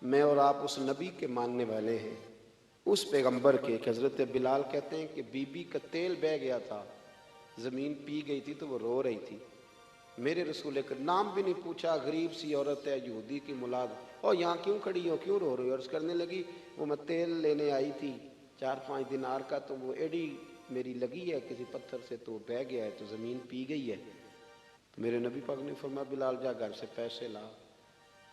میں اور آپ اس نبی کے ماننے والے ہیں، اس پیغمبر کے کہ حضرت بلال کہتے ہیں کہ بی بی کا تیل بہہ گیا تھا، زمین پی گئی تھی تو وہ رو رہی تھی، میرے رسول کا نام بھی نہیں پوچھا، غریب سی عورت ہے، یہودی کی ملاد، اور یہاں کیوں کھڑی ہو، کیوں رو رہی ہو؟ عرض کرنے لگی وہ میں تیل لینے آئی تھی 4-5 دینار کا، تو وہ ایڈی میری لگی ہے کسی پتھر سے تو بہہ گیا ہے، تو زمین پی گئی ہے۔ تو میرے نبی پاک نے فرمایا بلال جا گھر سے پیسے لا،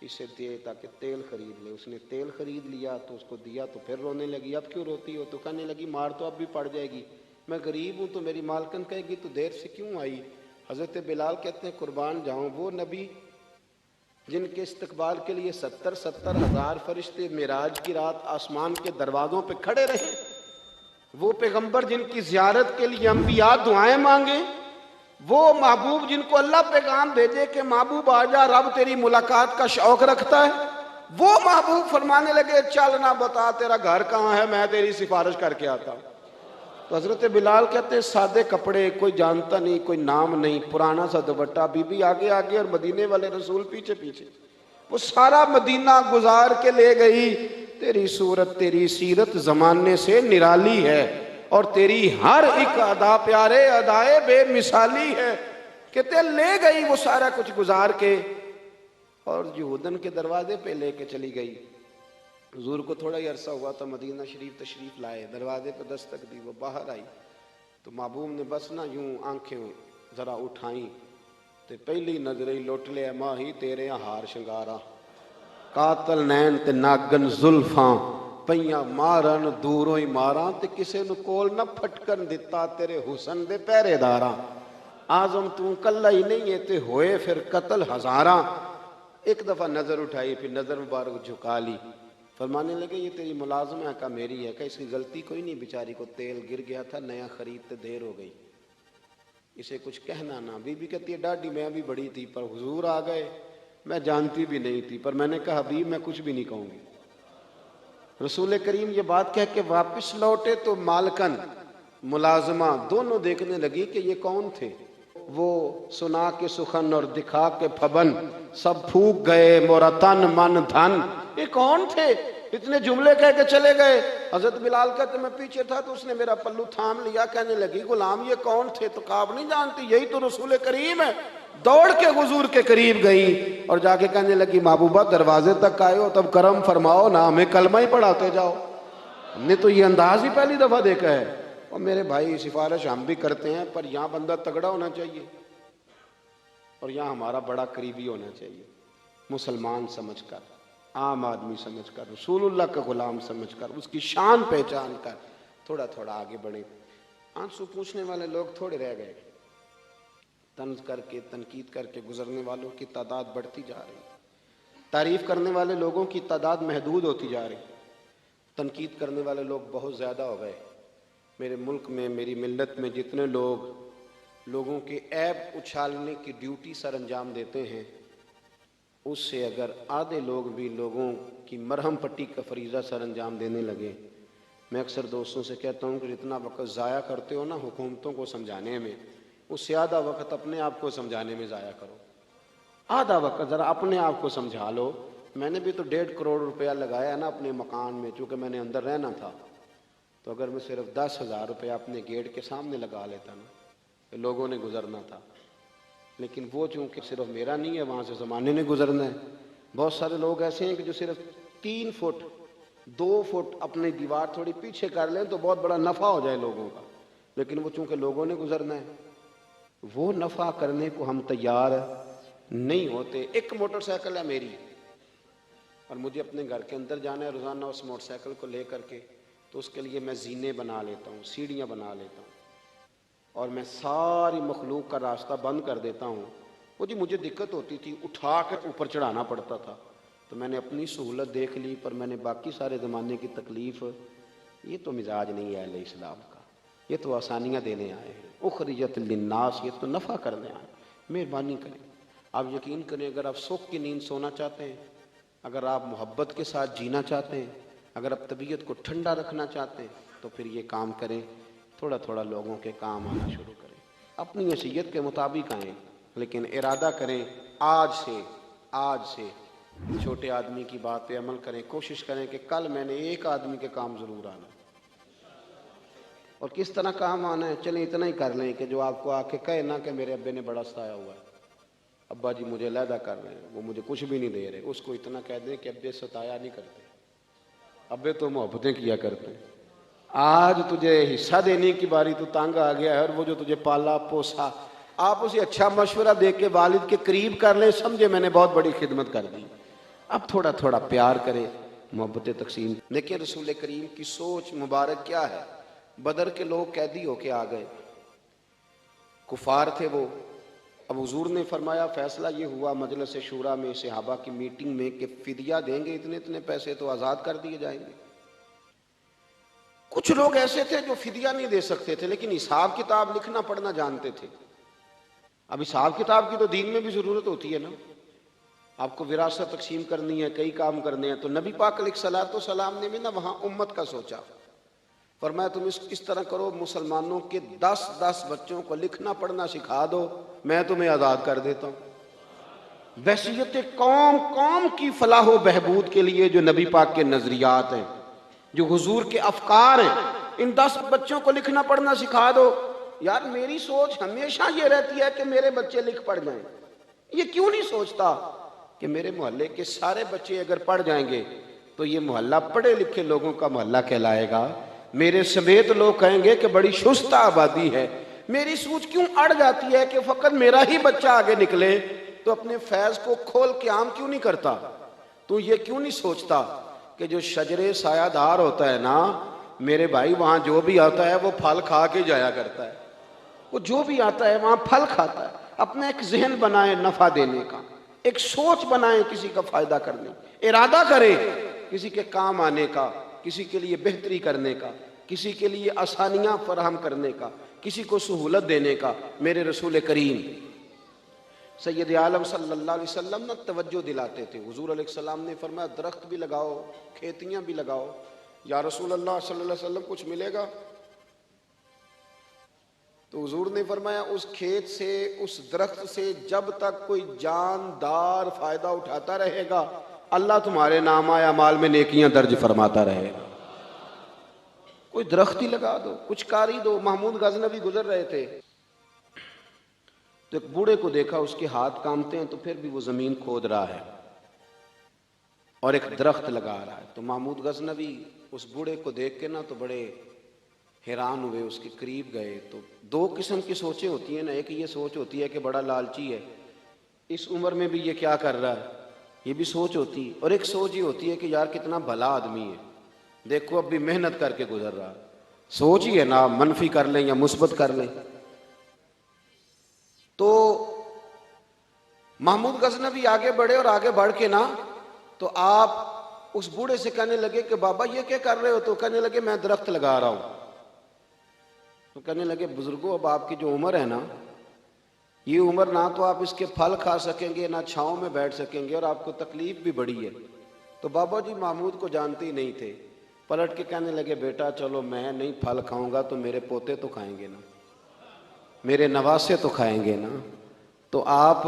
اسے دے تاکہ تیل خرید لے۔ اس نے تیل خرید لیا تو اس کو دیا تو پھر رونے لگی، اب کیوں روتی ہو؟ تو کہنے لگی مار تو اب بھی پڑ جائے گی، میں غریب ہوں تو میری مالکن کہے گی تو دیر سے کیوں آئی؟ حضرت بلال کہتے ہیں قربان جاؤں وہ نبی جن کے استقبال کے لیے 70 ہزار فرشتے معراج کی رات آسمان کے دروازوں پہ کھڑے رہے، وہ پیغمبر جن کی زیارت کے لیے انبیاء دعائیں مانگے، وہ محبوب جن کو اللہ پیغام بھیجے کہ محبوب آجا رب تیری ملاقات کا شوق رکھتا ہے، وہ محبوب فرمانے لگے چل نہ بتا تیرا گھر کہاں ہے، میں تیری سفارش کر کے آتا ہوں۔ تو حضرت بلال کہتے ہیں سادے کپڑے، کوئی جانتا نہیں، کوئی نام نہیں، پرانا سا دوپٹہ، بی بی آگے آگے اور مدینے والے رسول پیچھے پیچھے، وہ سارا مدینہ گزار کے لے گئی۔ تیری صورت تیری سیرت زمانے سے نرالی ہے، اور تیری ہر ایک ادا پیارے ادائے بے مثالی ہے۔ کہتے لے گئی وہ سارا کچھ گزار کے، اور یہودن کے دروازے پہ لے کے چلی گئی۔ حضور کو تھوڑا ہی عرصہ ہوا تو مدینہ شریف تشریف لائے، دروازے پہ دستک دی، وہ باہر آئی تو محبوب نے بس نہ یوں آنکھیں ذرا اٹھائیں تے پہلی نظر ہی لوٹ لے ماہی تیرے ہار شنگارا، قاتل نین تے ناگن زلفاں پئیاں مارن دوروں ہی ماراں، تے کسے نو کول نہ پھٹکن دتا تیرے حسن دے پہرے داراں، آزم تو کلہ ہی نہیں ہے تے ہوئے پھر قتل ہزاراں۔ ایک دفعہ نظر اٹھائی، پھر نظر مبارک جھکا لی، فرمانے لگے یہ تیری ملازم ہے؟ کہا میری ہے۔ کہ اس کی غلطی کوئی نہیں، بیچاری کو تیل گر گیا تھا، نیا خریدتے دیر ہو گئی، اسے کچھ کہنا نہ۔ بی بی کہتی ہے ڈاڈی میں بھی بڑی تھی پر حضور آ گئے، میں جانتی بھی نہیں تھی، پر میں نے کہا حبیب میں کچھ بھی نہیں کہوں گی۔ رسول کریم یہ بات کہہ کے واپس لوٹے تو مالکن ملازمہ دونوں دیکھنے لگی کہ یہ کون تھے۔ وہ سنا کے سخن اور دکھا کے پھبن، سب پھوک گئے مورا تن من دھن، یہ کون تھے؟ اتنے جملے کہہ کے چلے گئے۔ حضرت بلال کہتے میں پیچھے تھا تو اس نے میرا پلو تھام لیا، کہنے لگی غلام یہ کون تھے؟ تو کہا نہیں جانتی، یہی تو رسول کریم ہے۔ دوڑ کے حضور کے قریب گئی اور جا کے کہنے لگی محبوبہ دروازے تک آئے ہو تب کرم فرماؤ نا، ہمیں کلمہ ہی پڑھاتے جاؤ، ہم نے تو یہ انداز ہی پہلی دفعہ دیکھا ہے۔ اور میرے بھائی سفارش ہم بھی کرتے ہیں، پر یہاں بندہ تگڑا ہونا چاہیے اور یہاں ہمارا بڑا قریبی ہونا چاہیے، مسلمان سمجھ کر، عام آدمی سمجھ کر، رسول اللہ کا غلام سمجھ کر، اس کی شان پہچان کر تھوڑا تھوڑا آگے بڑھیں۔ آنسو پوچھنے والے لوگ تھوڑے رہ گئے، طنز کر کے تنقید کر کے گزرنے والوں کی تعداد بڑھتی جا رہی، تعریف کرنے والے لوگوں کی تعداد محدود ہوتی جا رہی، تنقید کرنے والے لوگ بہت زیادہ ہو گئے۔ میرے ملک میں، میری ملت میں جتنے لوگوں کے عیب اچھالنے کی ڈیوٹی سر انجام دیتے ہیں، اس سے اگر آدھے لوگ بھی لوگوں کی مرہم پٹی کا فریضہ سر انجام دینے لگے، میں اکثر دوستوں سے کہتا ہوں کہ جتنا وقت ضائع کرتے ہو نا حکومتوں کو سمجھانے میں، اس سے آدھا وقت اپنے آپ کو سمجھانے میں ضائع کرو، آدھا وقت ذرا اپنے آپ کو سمجھا لو۔ میں نے بھی تو 1.5 کروڑ روپیہ لگایا نا اپنے مکان میں، چونکہ میں نے اندر رہنا تھا، تو اگر میں صرف 10,000 روپیہ اپنے گیٹ کے سامنے لگا لیتا نا تو لوگوں نے گزرنا تھا، لیکن وہ چونکہ صرف میرا نہیں ہے، وہاں سے زمانے نے گزرنا ہے۔ بہت سارے لوگ ایسے ہیں کہ جو صرف 3 فٹ 2 فٹ اپنی دیوار تھوڑی پیچھے کر لیں تو بہت بڑا نفع ہو جائے لوگوں کا، لیکن وہ چونکہ لوگوں نے گزرنا ہے، وہ نفع کرنے کو ہم تیار نہیں ہوتے۔ ایک موٹر سائیکل ہے میری اور مجھے اپنے گھر کے اندر جانا ہے روزانہ اس موٹر سائیکل کو لے کر کے، تو اس کے لیے میں زینے بنا لیتا ہوں، سیڑھیاں بنا لیتا ہوں، اور میں ساری مخلوق کا راستہ بند کر دیتا ہوں۔ وہ جی مجھے دقت ہوتی تھی، اٹھا کر اوپر چڑھانا پڑتا تھا، تو میں نے اپنی سہولت دیکھ لی، پر میں نے باقی سارے زمانے کی تکلیف، یہ تو مزاج نہیں ہے اہل اسلام کا، یہ تو آسانیاں دینے آئے ہیں، اخرجت للناس، یہ تو نفع کرنے آئے ہیں۔ مہربانی کریں، آپ یقین کریں، اگر آپ سکھ کی نیند سونا چاہتے ہیں، اگر آپ محبت کے ساتھ جینا چاہتے ہیں، اگر آپ طبیعت کو ٹھنڈا رکھنا چاہتے ہیں، تو پھر یہ کام کریں، تھوڑا تھوڑا لوگوں کے کام آنا شروع کریں، اپنی حیثیت کے مطابق آئیں، لیکن ارادہ کریں آج سے چھوٹے آدمی کی بات پہ عمل کریں، کوشش کریں کہ کل میں نے ایک آدمی کے کام ضرور آنا، اور کس طرح کام آنا ہے چلیں اتنا ہی کر لیں کہ جو آپ کو آ کے کہے نا کہ میرے ابے نے بڑا ستایا ہوا ہے، ابا جی مجھے علیحدہ کر رہے ہیں، وہ مجھے کچھ بھی نہیں دے رہے، اس کو اتنا کہہ دیں کہ ابے ستایا نہیں کرتے، ابے تو محبتیں کیا کرتے ہیں، آج تجھے حصہ دینے کی باری تو تنگ آ گیا ہے، اور وہ جو تجھے پالا پوسا، آپ اسے اچھا مشورہ دے کے والد کے قریب کر لیں، سمجھے میں نے بہت بڑی خدمت کر دی، اب تھوڑا تھوڑا پیار کرے، محبت تقسیم۔ دیکھیں رسول کریم کی سوچ مبارک کیا ہے۔ بدر کے لوگ قیدی ہو کے آ گئے، کفار تھے وہ، اب حضور نے فرمایا فیصلہ یہ ہوا مجلس شورا میں، صحابہ کی میٹنگ میں، کہ فدیہ دیں گے اتنے اتنے پیسے تو آزاد کر دیے جائیں گے۔ کچھ لوگ ایسے تھے جو فدیہ نہیں دے سکتے تھے لیکن حساب کتاب لکھنا پڑھنا جانتے تھے۔ اب حساب کتاب کی تو دین میں بھی ضرورت ہوتی ہے نا، آپ کو وراثت تقسیم کرنی ہے، کئی کام کرنے ہیں، تو نبی پاک علیہ الصلوۃ والسلام نے بھی نا وہاں امت کا سوچا، فرمایا تم اس طرح کرو، مسلمانوں کے 10 بچوں کو لکھنا پڑھنا سکھا دو، میں تمہیں آزاد کر دیتا ہوں۔ بحثیت قوم کی فلاح و بہبود کے لیے جو نبی پاک کے نظریات ہیں، جو حضور کے افکار ہیں، ان 10 بچوں کو لکھنا پڑھنا سکھا دو۔ یار میری سوچ ہمیشہ یہ رہتی ہے کہ میرے بچے لکھ پڑھ جائیں، یہ کیوں نہیں سوچتا کہ میرے محلے کے سارے بچے اگر پڑھ جائیں گے تو یہ محلہ پڑھے لکھے لوگوں کا محلہ کہلائے گا، میرے سمیت لوگ کہیں گے کہ بڑی شستہ آبادی ہے۔ میری سوچ کیوں اڑ جاتی ہے کہ فقط میرا ہی بچہ آگے نکلے، تو اپنے فیض کو کھول کے عام کیوں نہیں کرتا؟ تو یہ کیوں نہیں سوچتا کہ جو شجر سایہ دار ہوتا ہے نا میرے بھائی، وہاں جو بھی آتا ہے وہ پھل کھا کے جایا کرتا ہے، وہ جو بھی آتا ہے وہاں پھل کھاتا ہے۔ اپنا ایک ذہن بنائیں نفع دینے کا، ایک سوچ بنائیں کسی کا فائدہ کرنے، ارادہ کریں کسی کے کام آنے کا، کسی کے لیے بہتری کرنے کا، کسی کے لیے آسانیاں فراہم کرنے کا، کسی کو سہولت دینے کا۔ میرے رسول کریم سید عالم صلی اللہ علیہ وسلم نے توجہ دلاتے تھے۔ حضور علیہ السلام نے فرمایا درخت بھی لگاؤ، کھیتیاں بھی لگاؤ۔ یا رسول اللہ صلی اللہ علیہ وسلم کچھ ملے گا؟ تو حضور نے فرمایا اس کھیت سے، اس درخت سے جب تک کوئی جاندار فائدہ اٹھاتا رہے گا، اللہ تمہارے نامہ اعمال میں نیکیاں درج فرماتا رہے گا۔ کوئی درخت ہی لگا دو، کچھ کاری دو۔ محمود غزنوی گزر رہے تھے تو ایک بوڑھے کو دیکھا، اس کے ہاتھ کامتے ہیں تو پھر بھی وہ زمین کھود رہا ہے اور ایک درخت لگا رہا ہے۔ تو محمود غزنوی اس بوڑھے کو دیکھ کے نا تو بڑے حیران ہوئے، اس کے قریب گئے۔ تو 2 قسم کی سوچیں ہوتی ہیں نا، ایک یہ سوچ ہوتی ہے کہ بڑا لالچی ہے، اس عمر میں بھی یہ کیا کر رہا ہے، یہ بھی سوچ ہوتی ہے، اور ایک سوچ یہ ہوتی ہے کہ یار کتنا بھلا آدمی ہے، دیکھو اب بھی محنت کر کے گزر رہا۔ سوچ ہی ہے نا، منفی کر لیں یا مثبت کر لیں۔ تو محمود غزنوی آگے بڑھے، اور آگے بڑھ کے نا تو آپ اس بوڑھے سے کہنے لگے کہ بابا یہ کیا کر رہے ہو؟ تو کہنے لگے میں درخت لگا رہا ہوں۔ تو کہنے لگے بزرگوں اب آپ کی جو عمر ہے نا، یہ عمر نہ تو آپ اس کے پھل کھا سکیں گے، نہ چھاؤں میں بیٹھ سکیں گے، اور آپ کو تکلیف بھی بڑی ہے۔ تو بابا جی محمود کو جانتے ہی نہیں تھے، پلٹ کے کہنے لگے بیٹا چلو میں نہیں پھل کھاؤں گا تو میرے پوتے تو کھائیں گے نا، میرے نواسے تو کھائیں گے نا، تو آپ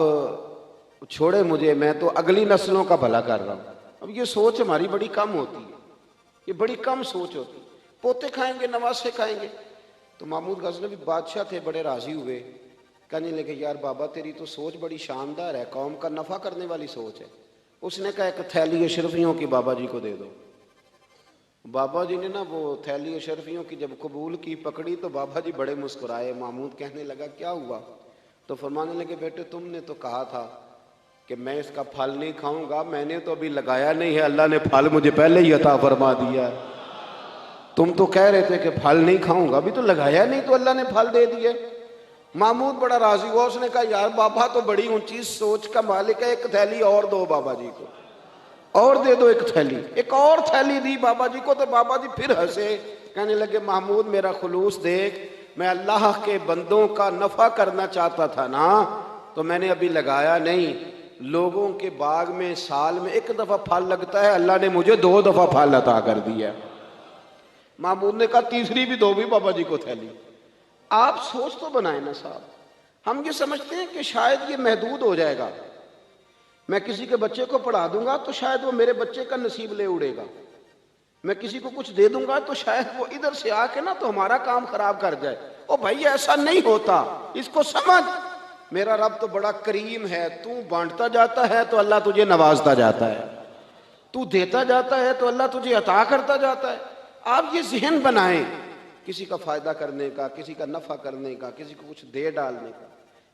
چھوڑے مجھے، میں تو اگلی نسلوں کا بھلا کر رہا ہوں۔ اب یہ سوچ ہماری بڑی کم ہوتی ہے، یہ بڑی کم سوچ ہوتی ہے، پوتے کھائیں گے نواسے کھائیں گے۔ تو محمود غزنوی بادشاہ تھے، بڑے راضی ہوئے، کہنے لگے یار بابا تیری تو سوچ بڑی شاندار ہے، قوم کا نفع کرنے والی سوچ ہے۔ اس نے کہا ایک تھیلی اشرفیوں کی بابا جی کو دے دو۔ بابا جی نے نا وہ تھیلی اشرفیوں کی جب قبول کی، پکڑی، تو بابا جی بڑے مسکرائے۔ محمود کہنے لگا کیا ہوا؟ تو فرمانے لگے بیٹے تم نے تو کہا تھا کہ میں اس کا پھل نہیں کھاؤں گا، میں نے تو ابھی لگایا نہیں ہے، اللہ نے پھل مجھے پہلے ہی عطا فرما دیا ہے۔ تم تو کہہ رہے تھے کہ پھل نہیں کھاؤں گا، ابھی تو لگایا نہیں تو اللہ نے پھل دے دیے۔ محمود بڑا راضی ہوا، اس نے کہا یار بابا تو بڑی اونچی سوچ کا مالک ہے، ایک تھیلی اور دو بابا جی کو، اور دے دو ایک تھیلی۔ ایک اور تھیلی دی بابا جی کو، تو بابا جی پھر ہنسے، کہنے لگے محمود میرا خلوص دیکھ، میں اللہ کے بندوں کا نفع کرنا چاہتا تھا نا تو میں نے ابھی لگایا نہیں۔ لوگوں کے باغ میں سال میں 1 دفعہ پھل لگتا ہے، اللہ نے مجھے 2 دفعہ پھل عطا کر دیا۔ محمود نے کہا تیسری بھی دو بھی بابا جی کو تھیلی۔ آپ سوچ تو بنائیں نا صاحب، ہم یہ سمجھتے ہیں کہ شاید یہ محدود ہو جائے گا، میں کسی کے بچے کو پڑھا دوں گا تو شاید وہ میرے بچے کا نصیب لے اڑے گا، میں کسی کو کچھ دے دوں گا تو شاید وہ ادھر سے آ کے نا تو ہمارا کام خراب کر جائے۔ او بھائی ایسا نہیں ہوتا، اس کو سمجھ، میرا رب تو بڑا کریم ہے، تو بانٹتا جاتا ہے تو اللہ تجھے نوازتا جاتا ہے، تو دیتا جاتا ہے تو اللہ تجھے عطا کرتا جاتا ہے۔ آپ یہ ذہن بنائیں، کسی کا فائدہ کرنے کا، کسی کا نفع کرنے کا، کسی کو کچھ دے ڈالنے کا،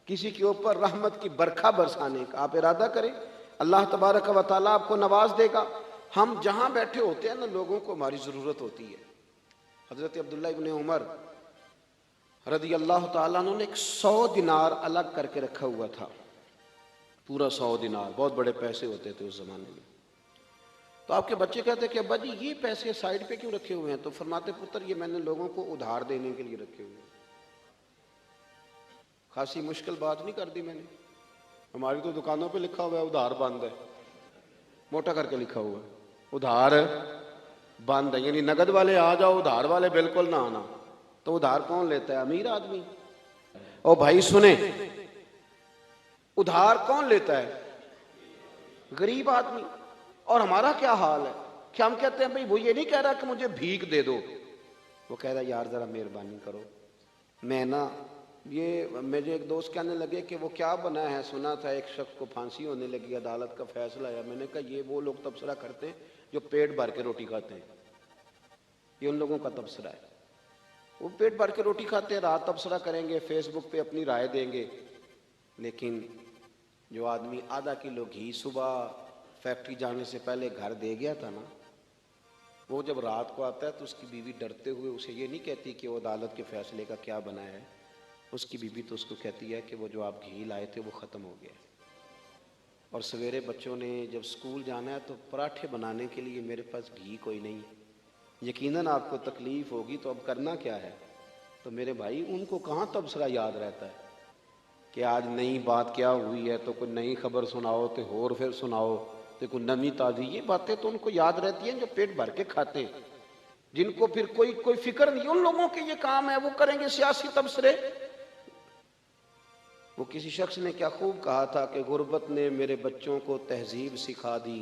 کسی کے اوپر رحمت کی برکھا برسانے کا آپ ارادہ کریں، اللہ تبارک و تعالیٰ آپ کو نواز دے گا۔ ہم جہاں بیٹھے ہوتے ہیں نا، لوگوں کو ہماری ضرورت ہوتی ہے۔ حضرت عبداللہ ابن عمر رضی اللہ تعالیٰ عنہ نے ایک 100 دینار الگ کر کے رکھا ہوا تھا، پورا 100 دینار، بہت بڑے پیسے ہوتے تھے اس زمانے میں۔ تو آپ کے بچے کہتے کہ ابا جی یہ پیسے سائڈ پہ کیوں رکھے ہوئے ہیں؟ تو فرماتے پتر یہ میں نے لوگوں کو ادھار دینے کے لیے رکھے ہوئے ہیں۔ خاصی مشکل بات نہیں کر دی میں نے، ہماری تو دکانوں پہ لکھا ہوا ہے ادھار بند ہے، موٹا کر کے لکھا ہوا ہے ادھار بند ہے، یعنی نقد والے آ جاؤ، ادھار والے بالکل نہ آنا۔ تو ادھار کون لیتا ہے؟ امیر آدمی۔ او بھائی سنیں، ادھار کون لیتا ہے؟ غریب آدمی۔ اور ہمارا کیا حال ہے کہ ہم کہتے ہیں بھئی وہ یہ نہیں کہہ رہا کہ مجھے بھیک دے دو، وہ کہہ رہا یار ذرا مہربانی کرو، میں نا یہ مجھے ایک دوست کہنے لگے کہ وہ کیا بنا ہے، سنا تھا ایک شخص کو پھانسی ہونے لگی، عدالت کا فیصلہ آیا۔ میں نے کہا یہ وہ لوگ تبصرہ کرتے ہیں جو پیٹ بھر کے روٹی کھاتے ہیں، یہ ان لوگوں کا تبصرہ ہے۔ وہ پیٹ بھر کے روٹی کھاتے ہیں، رات تبصرہ کریں گے، فیس بک پہ اپنی رائے دیں گے، لیکن جو آدمی آدھا کلو گھی صبح فیکٹری جانے سے پہلے گھر دے گیا تھا نا، وہ جب رات کو آتا ہے تو اس کی بیوی ڈرتے ہوئے اسے یہ نہیں کہتی کہ وہ عدالت کے فیصلے کا کیا بنا ہے، اس کی بیوی تو اس کو کہتی ہے کہ وہ جو آپ گھی لائے تھے وہ ختم ہو گیا۔ اور سویرے بچوں نے جب اسکول جانا ہے تو پراٹھے بنانے کے لیے میرے پاس گھی کوئی نہیں، یقیناً آپ کو تکلیف ہوگی، تو اب کرنا کیا ہے؟ تو میرے بھائی ان کو کہاں تبصرہ یاد رہتا ہے کہ آج نئی بات کیا ہوئی ہے، تو کوئی نئی خبر سناؤ تو اور پھر سناؤ تو کوئی نمی تازی، یہ باتیں تو ان کو یاد رہتی ہیں جو پیٹ بھر کے کھاتے ہیں، جن کو پھر کوئی فکر نہیں۔ ان لوگوں کے یہ کام ہے، وہ کریں گے سیاسی تبصرے۔ وہ کسی شخص نے کیا خوب کہا تھا کہ غربت نے میرے بچوں کو تہذیب سکھا دی،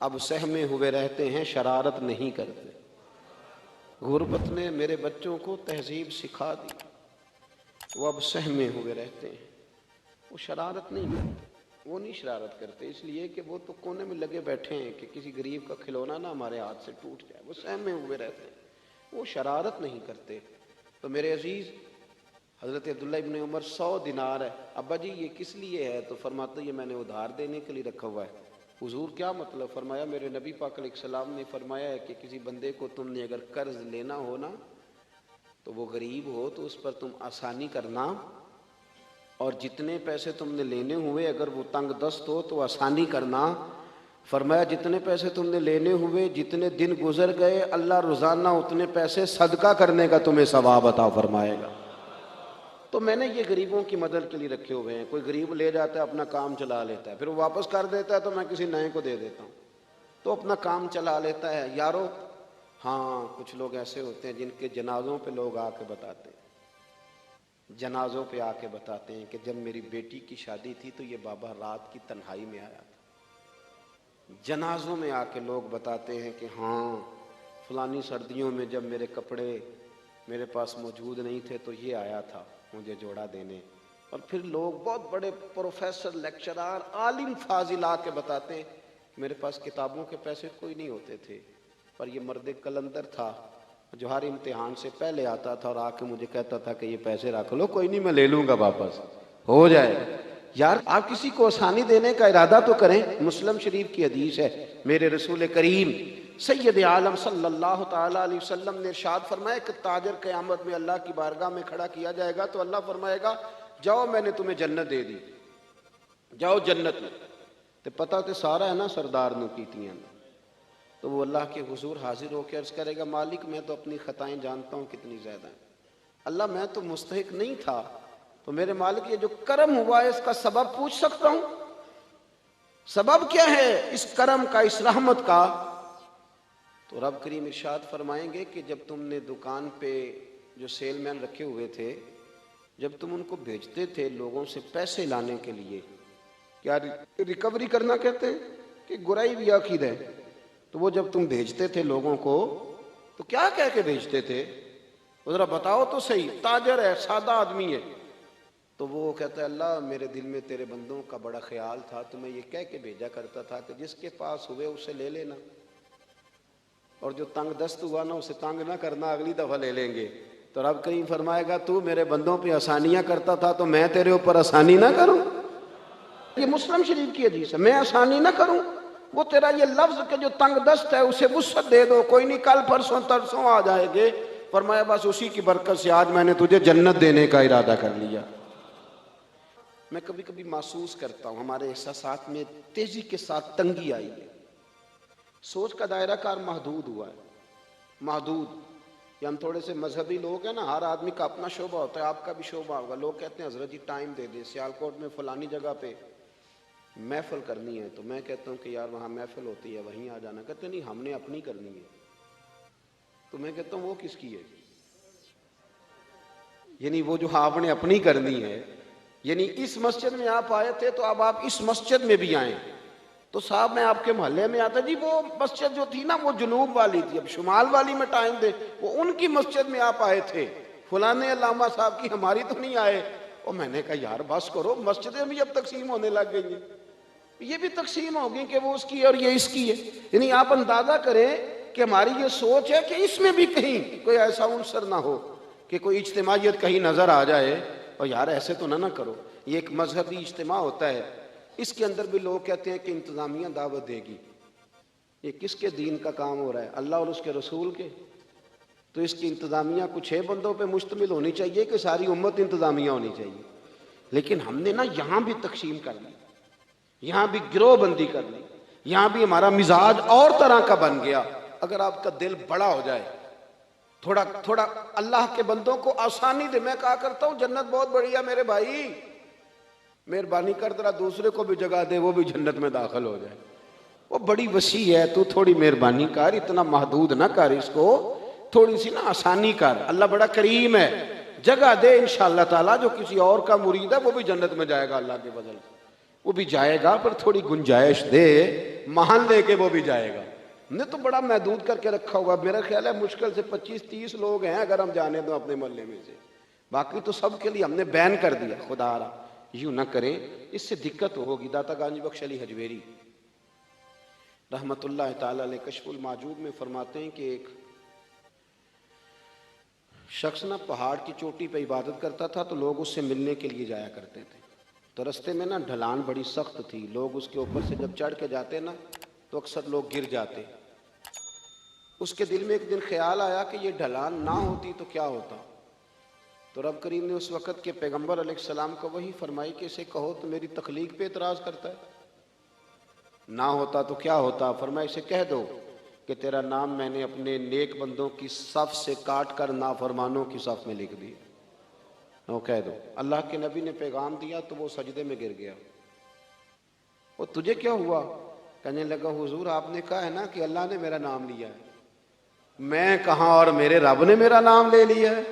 اب سہمے ہوئے رہتے ہیں شرارت نہیں کرتے۔ غربت نے میرے بچوں کو تہذیب سکھا دی، وہ اب سہمے ہوئے رہتے ہیں، وہ شرارت نہیں کرتے، وہ نہیں شرارت کرتے، اس لیے کہ وہ تو کونے میں لگے بیٹھے ہیں کہ کسی غریب کا کھلونا نہ ہمارے ہاتھ سے ٹوٹ جائے، وہ سہمے ہوئے رہتے ہیں، وہ شرارت نہیں کرتے۔ تو میرے عزیز، حضرت عبداللہ ابن عمر 100 دینار ہے، ابا جی یہ کس لیے ہے؟ تو فرماتے یہ میں نے ادھار دینے کے لیے رکھا ہوا ہے۔ حضور کیا مطلب؟ فرمایا میرے نبی پاک علیہ السلام نے فرمایا ہے کہ کسی بندے کو تم نے اگر قرض لینا ہو نا، تو وہ غریب ہو تو اس پر تم آسانی کرنا، اور جتنے پیسے تم نے لینے ہوئے اگر وہ تنگ دست ہو تو آسانی کرنا۔ فرمایا جتنے پیسے تم نے لینے ہوئے، جتنے دن گزر گئے، اللہ روزانہ اتنے پیسے صدقہ کرنے کا تمہیں ثواب عطا فرمائے گا۔ تو میں نے یہ غریبوں کی مدد کے لیے رکھے ہوئے ہیں۔ کوئی غریب لے جاتا ہے اپنا کام چلا لیتا ہے، پھر وہ واپس کر دیتا ہے تو میں کسی نئے کو دے دیتا ہوں، تو اپنا کام چلا لیتا ہے۔ یارو ہاں کچھ لوگ ایسے ہوتے ہیں جن کے جنازوں پہ لوگ آ کے بتاتے ہیں، جنازوں پہ آ کے بتاتے ہیں کہ جب میری بیٹی کی شادی تھی تو یہ بابا رات کی تنہائی میں آیا تھا۔ جنازوں میں آ کے لوگ بتاتے ہیں کہ ہاں فلانی سردیوں میں جب میرے کپڑے میرے پاس موجود نہیں تھے تو یہ آیا تھا مجھے جوڑا دینے۔ اور پھر لوگ بہت بڑے پروفیسر، لیکچرار، عالم فاضل آ کے بتاتے ہیں میرے پاس کتابوں کے پیسے کوئی نہیں ہوتے تھے، پر یہ مرد کلندر تھا جو ہر امتحان سے پہلے آتا تھا اور آ کے مجھے کہتا تھا کہ یہ پیسے رکھ لو، کوئی نہیں میں لے لوں گا، واپس ہو جائے۔ یار آپ کسی کو آسانی دینے کا ارادہ تو کریں۔ مسلم شریف کی حدیث ہے، میرے رسول کریم سید عالم صلی اللہ تعالیٰ علیہ وسلم نے ارشاد فرمایا کہ تاجر قیامت میں اللہ کی بارگاہ میں کھڑا کیا جائے گا تو اللہ فرمائے گا جاؤ میں نے تمہیں جنت دے دی، جاؤ جنت میں۔ تو پتہ تو سارا ہے نا سردار نو کیتیاں، تو وہ اللہ کے حضور حاضر ہو کے عرض کرے گا مالک میں تو اپنی خطائیں جانتا ہوں کتنی زیادہ ہیں، اللہ میں تو مستحق نہیں تھا، تو میرے مالک یہ جو کرم ہوا ہے اس کا سبب پوچھ سکتا ہوں؟ سبب کیا ہے اس کرم کا، اس رحمت کا؟ تو رب کریم ارشاد فرمائیں گے کہ جب تم نے دکان پہ جو سیل مین رکھے ہوئے تھے، جب تم ان کو بھیجتے تھے لوگوں سے پیسے لانے کے لیے، کیا ریکوری کرنا کہتے ہیں کہ گرائی بھی عقید ہے؟ تو وہ جب تم بھیجتے تھے لوگوں کو تو کیا کہہ کے بھیجتے تھے؟ ذرا بتاؤ تو صحیح. تاجر ہے، سادہ آدمی ہے، تو وہ کہتا ہے اللہ میرے دل میں تیرے بندوں کا بڑا خیال تھا تو میں یہ کہہ کے بھیجا کرتا تھا کہ جس کے پاس ہوئے اسے لے لینا، اور جو تنگ دست ہوا نا اسے تنگ نہ کرنا، اگلی دفعہ لے لیں گے. تو رب کریم فرمائے گا تو میرے بندوں پہ آسانیاں کرتا تھا تو میں تیرے اوپر آسانی نہ کروں؟ یہ مسلم شریف کی حدیث ہے. میں آسانی نہ کروں؟ وہ تیرا یہ لفظ کہ جو تنگ دست ہے اسے وسعت دے دو، کوئی نہیں کل پرسوں ترسوں آ جائے گے. فرمایا بس اسی کی برکت سے آج میں نے تجھے جنت دینے کا ارادہ کر لیا. میں کبھی کبھی محسوس کرتا ہوں ہمارے احساسات میں تیزی کے ساتھ تنگی آئی ہے، سوچ کا دائرہ کار محدود ہوا ہے. محدود یہ ہم تھوڑے سے مذہبی لوگ ہیں نا، ہر آدمی کا اپنا شعبہ ہوتا ہے، آپ کا بھی شعبہ ہوگا. لوگ کہتے ہیں حضرت جی ٹائم دے دیں، سیالکوٹ میں فلانی جگہ پہ محفل کرنی ہے، تو میں کہتا ہوں کہ یار وہاں محفل ہوتی ہے وہیں آ جانا. کہتے نہیں ہم نے اپنی کرنی ہے. تو میں کہتا ہوں وہ کس کی ہے؟ یعنی وہ جو آپ نے اپنی کرنی ہے، یعنی اس مسجد میں آپ آئے تھے تو اب آپ اس مسجد میں بھی آئیں. تو صاحب میں آپ کے محلے میں آتا جی وہ مسجد جو تھی نا وہ جنوب والی تھی، اب شمال والی میں ٹائم دے. وہ ان کی مسجد میں آپ آئے تھے، فلانے علامہ صاحب کی، ہماری تو نہیں آئے. اور میں نے کہا یار بس کرو، مسجدیں بھی اب تقسیم ہونے لگ گئی ہیں. یہ بھی تقسیم ہوگی کہ وہ اس کی ہے اور یہ اس کی ہے. یعنی آپ اندازہ کریں کہ ہماری یہ سوچ ہے کہ اس میں بھی کہیں کوئی ایسا عنصر نہ ہو کہ کوئی اجتماعیت کہیں نظر آ جائے. اور یار ایسے تو نہ کرو. یہ ایک مذہبی اجتماع ہوتا ہے، اس کے اندر بھی لوگ کہتے ہیں کہ انتظامیہ دعوت دے گی. یہ کس کے دین کا کام ہو رہا ہے؟ اللہ اور اس کے رسول کے. تو اس کی انتظامیہ کچھ 6 بندوں پہ مشتمل ہونی چاہیے کہ ساری امت انتظامیہ ہونی چاہیے؟ لیکن ہم نے نا یہاں بھی تقسیم کر لی، یہاں بھی گروہ بندی کر لی، یہاں بھی ہمارا مزاج اور طرح کا بن گیا. اگر آپ کا دل بڑا ہو جائے، تھوڑا اللہ کے بندوں کو آسانی دے. میں کہا کرتا ہوں جنت بہت بڑی ہے میرے بھائی، مہربانی کر ذرا دوسرے کو بھی جگہ دے وہ بھی جنت میں داخل ہو جائے. وہ بڑی وسیع ہے، تو تھوڑی مہربانی کر، اتنا محدود نہ کر اس کو، تھوڑی سی نا آسانی کر. اللہ بڑا کریم ہے، جگہ دے انشاءاللہ تعالیٰ. جو کسی اور کا مرید ہے وہ بھی جنت میں جائے گا اللہ کے فضل سے، وہ بھی جائے گا، پر تھوڑی گنجائش دے، محل دے کے وہ بھی جائے گا. ہم نے تو بڑا محدود کر کے رکھا ہوگا. میرا خیال ہے مشکل سے 25-30 لوگ ہیں اگر ہم جانے دو اپنے محلے میں سے، باقی تو سب کے لیے ہم نے بین کر دیا. خدا را یوں نہ کریں، اس سے دقت ہوگی. داتا گانجی بخش علی حجویری رحمت اللہ تعالی علیہ کشف المعجوب میں فرماتے ہیں کہ ایک شخص نہ پہاڑ کی چوٹی پہ عبادت کرتا تھا تو لوگ اس سے ملنے کے لیے جایا کرتے تھے. تو رستے میں نا ڈھلان بڑی سخت تھی، لوگ اس کے اوپر سے جب چڑھ کے جاتے نا تو اکثر لوگ گر جاتے. اس کے دل میں ایک دن خیال آیا کہ یہ ڈھلان نہ ہوتی تو کیا ہوتا. تو رب کریم نے اس وقت کے پیغمبر علیہ السلام کو وہی فرمائی کہ اسے کہو تو میری تخلیق پہ اعتراض کرتا ہے. نہ ہوتا تو کیا ہوتا؟ فرمایا اسے کہہ دو کہ تیرا نام میں نے اپنے نیک بندوں کی صف سے کاٹ کر نافرمانوں کی صف میں لکھ دیا. وہ کہہ دو. اللہ کے نبی نے پیغام دیا تو وہ سجدے میں گر گیا. وہ تجھے کیا ہوا؟ کہنے لگا حضور آپ نے کہا ہے نا کہ اللہ نے میرا نام لیا ہے. میں کہاں اور میرے رب نے میرا نام لے لیا ہے.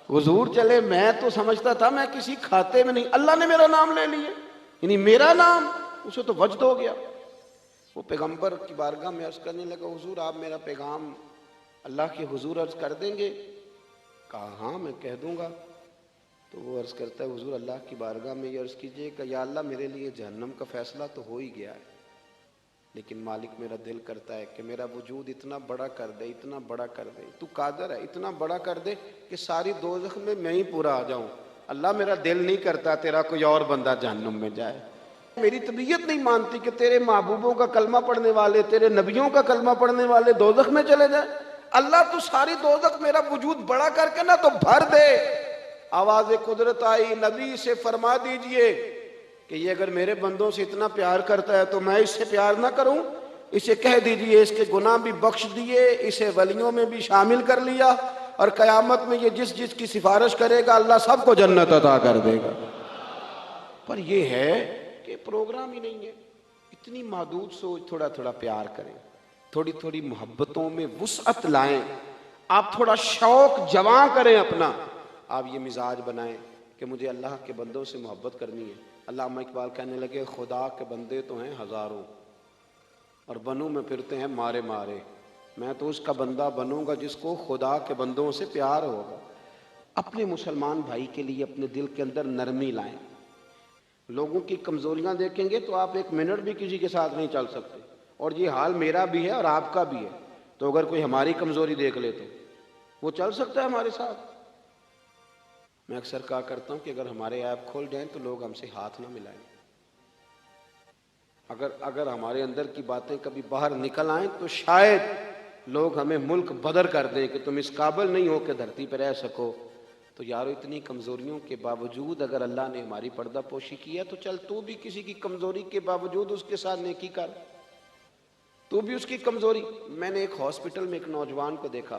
حضور چلے میں تو سمجھتا تھا میں کسی کھاتے میں نہیں، اللہ نے میرا نام لے لیا، یعنی میرا نام. اسے تو وجد ہو گیا. وہ پیغمبر کی بارگاہ میں عرض کرنے لگا حضور آپ میرا پیغام اللہ کے حضور عرض کر دیں گے؟ کہا ہاں میں کہہ دوں گا. تو وہ عرض کرتا ہے حضور اللہ کی بارگاہ میں یہ عرض کیجئے کہ یا اللہ میرے لیے جہنم کا فیصلہ تو ہو ہی گیا ہے، لیکن مالک میرا دل کرتا ہے کہ میرا وجود اتنا بڑا کر دے، اتنا بڑا کر دے، تو قادر ہے اتنا بڑا کر دے کہ ساری دوزخ میں ہی پورا آ جاؤں. اللہ میرا دل نہیں کرتا تیرا کوئی اور بندہ جہنم میں جائے. میری طبیعت نہیں مانتی کہ تیرے محبوبوں کا کلمہ پڑھنے والے، تیرے نبیوں کا کلمہ پڑھنے والے دوزخ میں چلے جائیں. اللہ تو ساری دوزخ میرا وجود بڑا کر کے نا تو بھر دے. آواز قدرت آئی، نبی سے فرما دیجئے کہ یہ اگر میرے بندوں سے اتنا پیار کرتا ہے تو میں اس سے پیار نہ کروں؟ اسے کہہ دیجئے اس کے گناہ بھی بخش دیے، اسے ولیوں میں بھی شامل کر لیا، اور قیامت میں یہ جس کی سفارش کرے گا اللہ سب کو جنت عطا کر دے گا. پر یہ ہے کہ پروگرام ہی نہیں ہے. اتنی محدود سوچ. تھوڑا تھوڑا پیار کریں، تھوڑی تھوڑی محبتوں میں وسعت لائیں. آپ تھوڑا شوق جواں کریں اپنا. آپ یہ مزاج بنائیں کہ مجھے اللہ کے بندوں سے محبت کرنی ہے. علامہ اقبال کہنے لگے خدا کے بندے تو ہیں ہزاروں اور بنوں میں پھرتے ہیں مارے مارے، میں تو اس کا بندہ بنوں گا جس کو خدا کے بندوں سے پیار ہوگا۔ اپنے مسلمان بھائی کے لیے اپنے دل کے اندر نرمی لائیں۔ لوگوں کی کمزوریاں دیکھیں گے تو آپ ایک منٹ بھی کسی کے ساتھ نہیں چل سکتے، اور یہ حال میرا بھی ہے اور آپ کا بھی ہے۔ تو اگر کوئی ہماری کمزوری دیکھ لے تو وہ چل سکتا ہے ہمارے ساتھ؟ میں اکثر کہا کرتا ہوں کہ اگر ہمارے ایپ کھول جائیں تو لوگ ہم سے ہاتھ نہ ملائیں۔ اگر ہمارے اندر کی باتیں کبھی باہر نکل آئیں تو شاید لوگ ہمیں ملک بدر کر دیں کہ تم اس قابل نہیں ہو کہ دھرتی پہ رہ سکو۔ تو یارو اتنی کمزوریوں کے باوجود اگر اللہ نے ہماری پردہ پوشی کی ہے تو چل تو بھی کسی کی کمزوری کے باوجود اس کے ساتھ نیکی کر، تو بھی اس کی کمزوری۔ میں نے ایک ہاسپٹل میں ایک نوجوان کو دیکھا،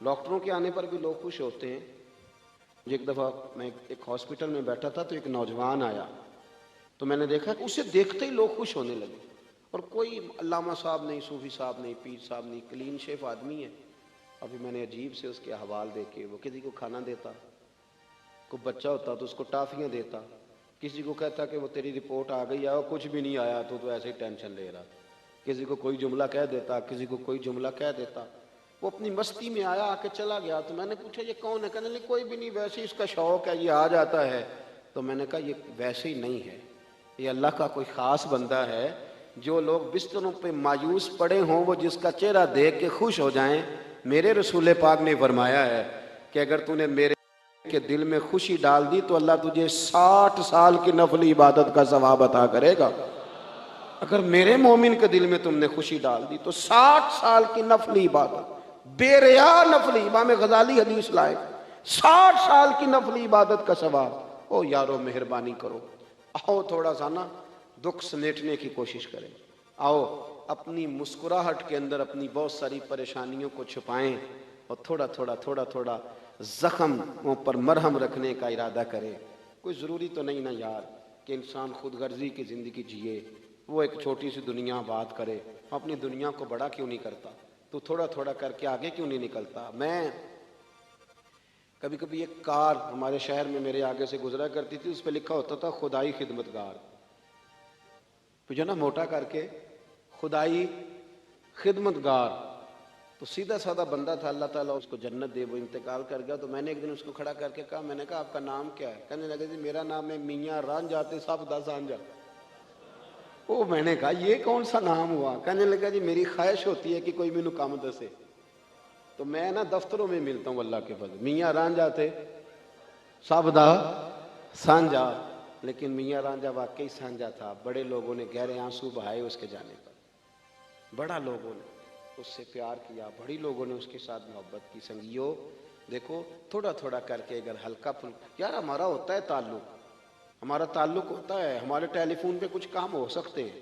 ڈاکٹروں کے آنے پر بھی لوگ خوش ہوتے ہیں۔ ایک دفعہ میں ایک ہاسپٹل میں بیٹھا تھا تو ایک نوجوان آیا، تو میں نے دیکھا کہ اسے دیکھتے ہی لوگ خوش ہونے لگے، اور کوئی علامہ صاحب نہیں، صوفی صاحب نہیں، پیر صاحب نہیں، کلین شیف آدمی ہے۔ ابھی میں نے عجیب سے اس کے احوال دیکھے، وہ کسی کو کھانا دیتا، کوئی بچہ ہوتا تو اس کو ٹافیاں دیتا، کسی کو کہتا کہ وہ تیری رپورٹ آ گئی ہے اور کچھ بھی نہیں آیا تو ایسے ہی ٹینشن لے رہا، کسی کو کوئی جملہ کہہ دیتا، کسی کو کوئی جملہ کہہ دیتا۔ وہ اپنی مستی میں آیا، آ کے چلا گیا۔ تو میں نے پوچھا یہ کون ہے؟ کہنے لگے کوئی بھی نہیں، ویسے ہی اس کا شوق ہے، یہ آ جاتا ہے۔ تو میں نے کہا یہ ویسے ہی نہیں ہے، یہ اللہ کا کوئی خاص بندہ ہے۔ جو لوگ بستروں پہ مایوس پڑے ہوں وہ جس کا چہرہ دیکھ کے خوش ہو جائیں۔ میرے رسول پاک نے فرمایا ہے کہ اگر تو نے میرے کے دل میں خوشی ڈال دی تو اللہ تجھے 60 سال کی نفلی عبادت کا ثواب عطا کرے گا۔ اگر میرے مومن کے دل میں تم نے خوشی ڈال دی تو 60 سال کی نفلی عبادت، بے ریا نفلی، امام غزالی حدیث لائے، 60 سال کی نفلی عبادت کا ثواب۔ او یارو مہربانی کرو، آؤ تھوڑا سا نا دکھ سمیٹنے کی کوشش کریں، آؤ اپنی مسکراہٹ کے اندر اپنی بہت ساری پریشانیوں کو چھپائیں اور تھوڑا تھوڑا زخموں پر مرہم رکھنے کا ارادہ کریں۔ کوئی ضروری تو نہیں نا یار کہ انسان خود غرضی کی زندگی جیے، وہ ایک چھوٹی سی دنیا بات کرے، اپنی دنیا کو بڑا کیوں نہیں کرتا؟ تو تھوڑا کر کے آگے کیوں نہیں نکلتا؟ میں کبھی کبھی ایک کار ہمارے شہر میں میرے آگے سے گزرا کرتی تھی، اس پہ لکھا ہوتا تھا خدائی خدمتگار، تو جو نا موٹا کر کے خدائی خدمتگار۔ تو سیدھا سادہ بندہ تھا، اللہ تعالیٰ اس کو جنت دے، وہ انتقال کر گیا۔ تو میں نے ایک دن اس کو کھڑا کر کے کہا، میں نے کہا آپ کا نام کیا ہے؟ کہنے لگے جی میرا نام ہے میاں رانجھا تے سب دا سانجھا۔ او میں نے کہا یہ کون سا نام ہوا؟ کہنے لگا جی میری خواہش ہوتی ہے کہ کوئی مینوں کام دسے، تو میں نا دفتروں میں ملتا ہوں اللہ کے فضل، میاں رانجھا تے سب دا سانجھا۔ لیکن میاں رانجھا واقعی سانجھا تھا۔ بڑے لوگوں نے گہرے آنسو بہائے اس کے جانے پر، بڑا لوگوں نے اس سے پیار کیا، بڑی لوگوں نے اس کے ساتھ محبت کی۔ سنگیو دیکھو تھوڑا کر کے اگر ہلکا پھلکا، یار ہمارا ہوتا ہے تعلق، ہمارا تعلق ہوتا ہے، ہمارے ٹیلی فون پہ کچھ کام ہو سکتے ہیں،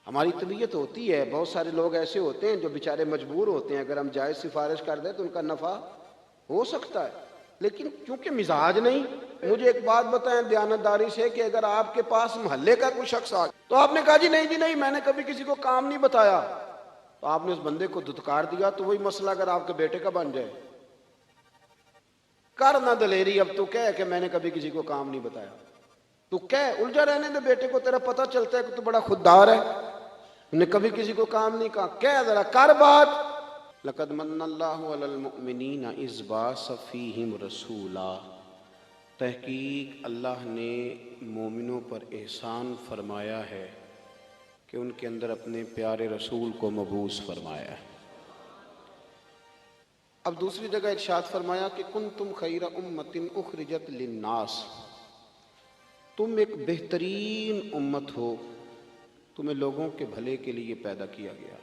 ہماری طبیعت ہوتی ہے۔ بہت سارے لوگ ایسے ہوتے ہیں جو بیچارے مجبور ہوتے ہیں، اگر ہم جائز سفارش کر دیں تو ان کا نفع ہو سکتا ہے، لیکن کیونکہ مزاج نہیں۔ مجھے ایک بات بتائیں دیانتداری سے کہ اگر آپ کے پاس محلے کا کوئی شخص آ تو آپ نے کہا جی نہیں میں نے کبھی کسی کو کام نہیں بتایا، تو آپ نے اس بندے کو دھتکار دیا، تو وہی مسئلہ اگر آپ کے بیٹے کا بن جائے، کر نہ دلیری، اب تو کہہ کہ میں نے کبھی کسی کو کام نہیں بتایا، تو کہہ الجھا رہنے دے بیٹے کو، تیرا پتہ چلتا ہے کہ تو بڑا خوددار ہے، نے کبھی کسی کو کام نہیں کہا، کہہ ذرا کر بات۔ لقد من اللہ علی المؤمنین اذ بعث فیہم رسولا، تحقیق اللہ نے مومنوں پر احسان فرمایا ہے کہ ان کے اندر اپنے پیارے رسول کو مبعوث فرمایا ہے۔ اب دوسری جگہ ارشاد فرمایا کہ کنتم خیر امۃ اخرجت للناس، تم ایک بہترین امت ہو، تمہیں لوگوں کے بھلے کے لیے پیدا کیا گیا۔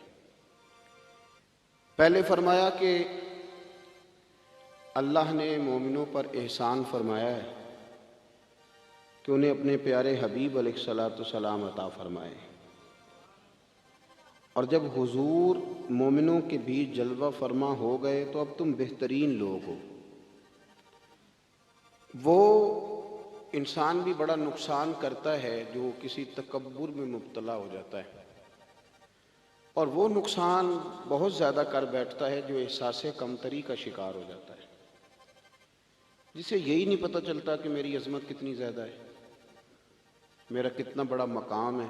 پہلے فرمایا کہ اللہ نے مومنوں پر احسان فرمایا ہے کہ انہیں اپنے پیارے حبیب علیہ الصلاۃ والسلام عطا فرمائے، اور جب حضور مومنوں کے بیچ جلوہ فرما ہو گئے تو اب تم بہترین لوگ ہو۔ وہ انسان بھی بڑا نقصان کرتا ہے جو کسی تکبر میں مبتلا ہو جاتا ہے، اور وہ نقصان بہت زیادہ کر بیٹھتا ہے جو احساس کمتری کا شکار ہو جاتا ہے۔ جسے یہی نہیں پتہ چلتا کہ میری عظمت کتنی زیادہ ہے، میرا کتنا بڑا مقام ہے،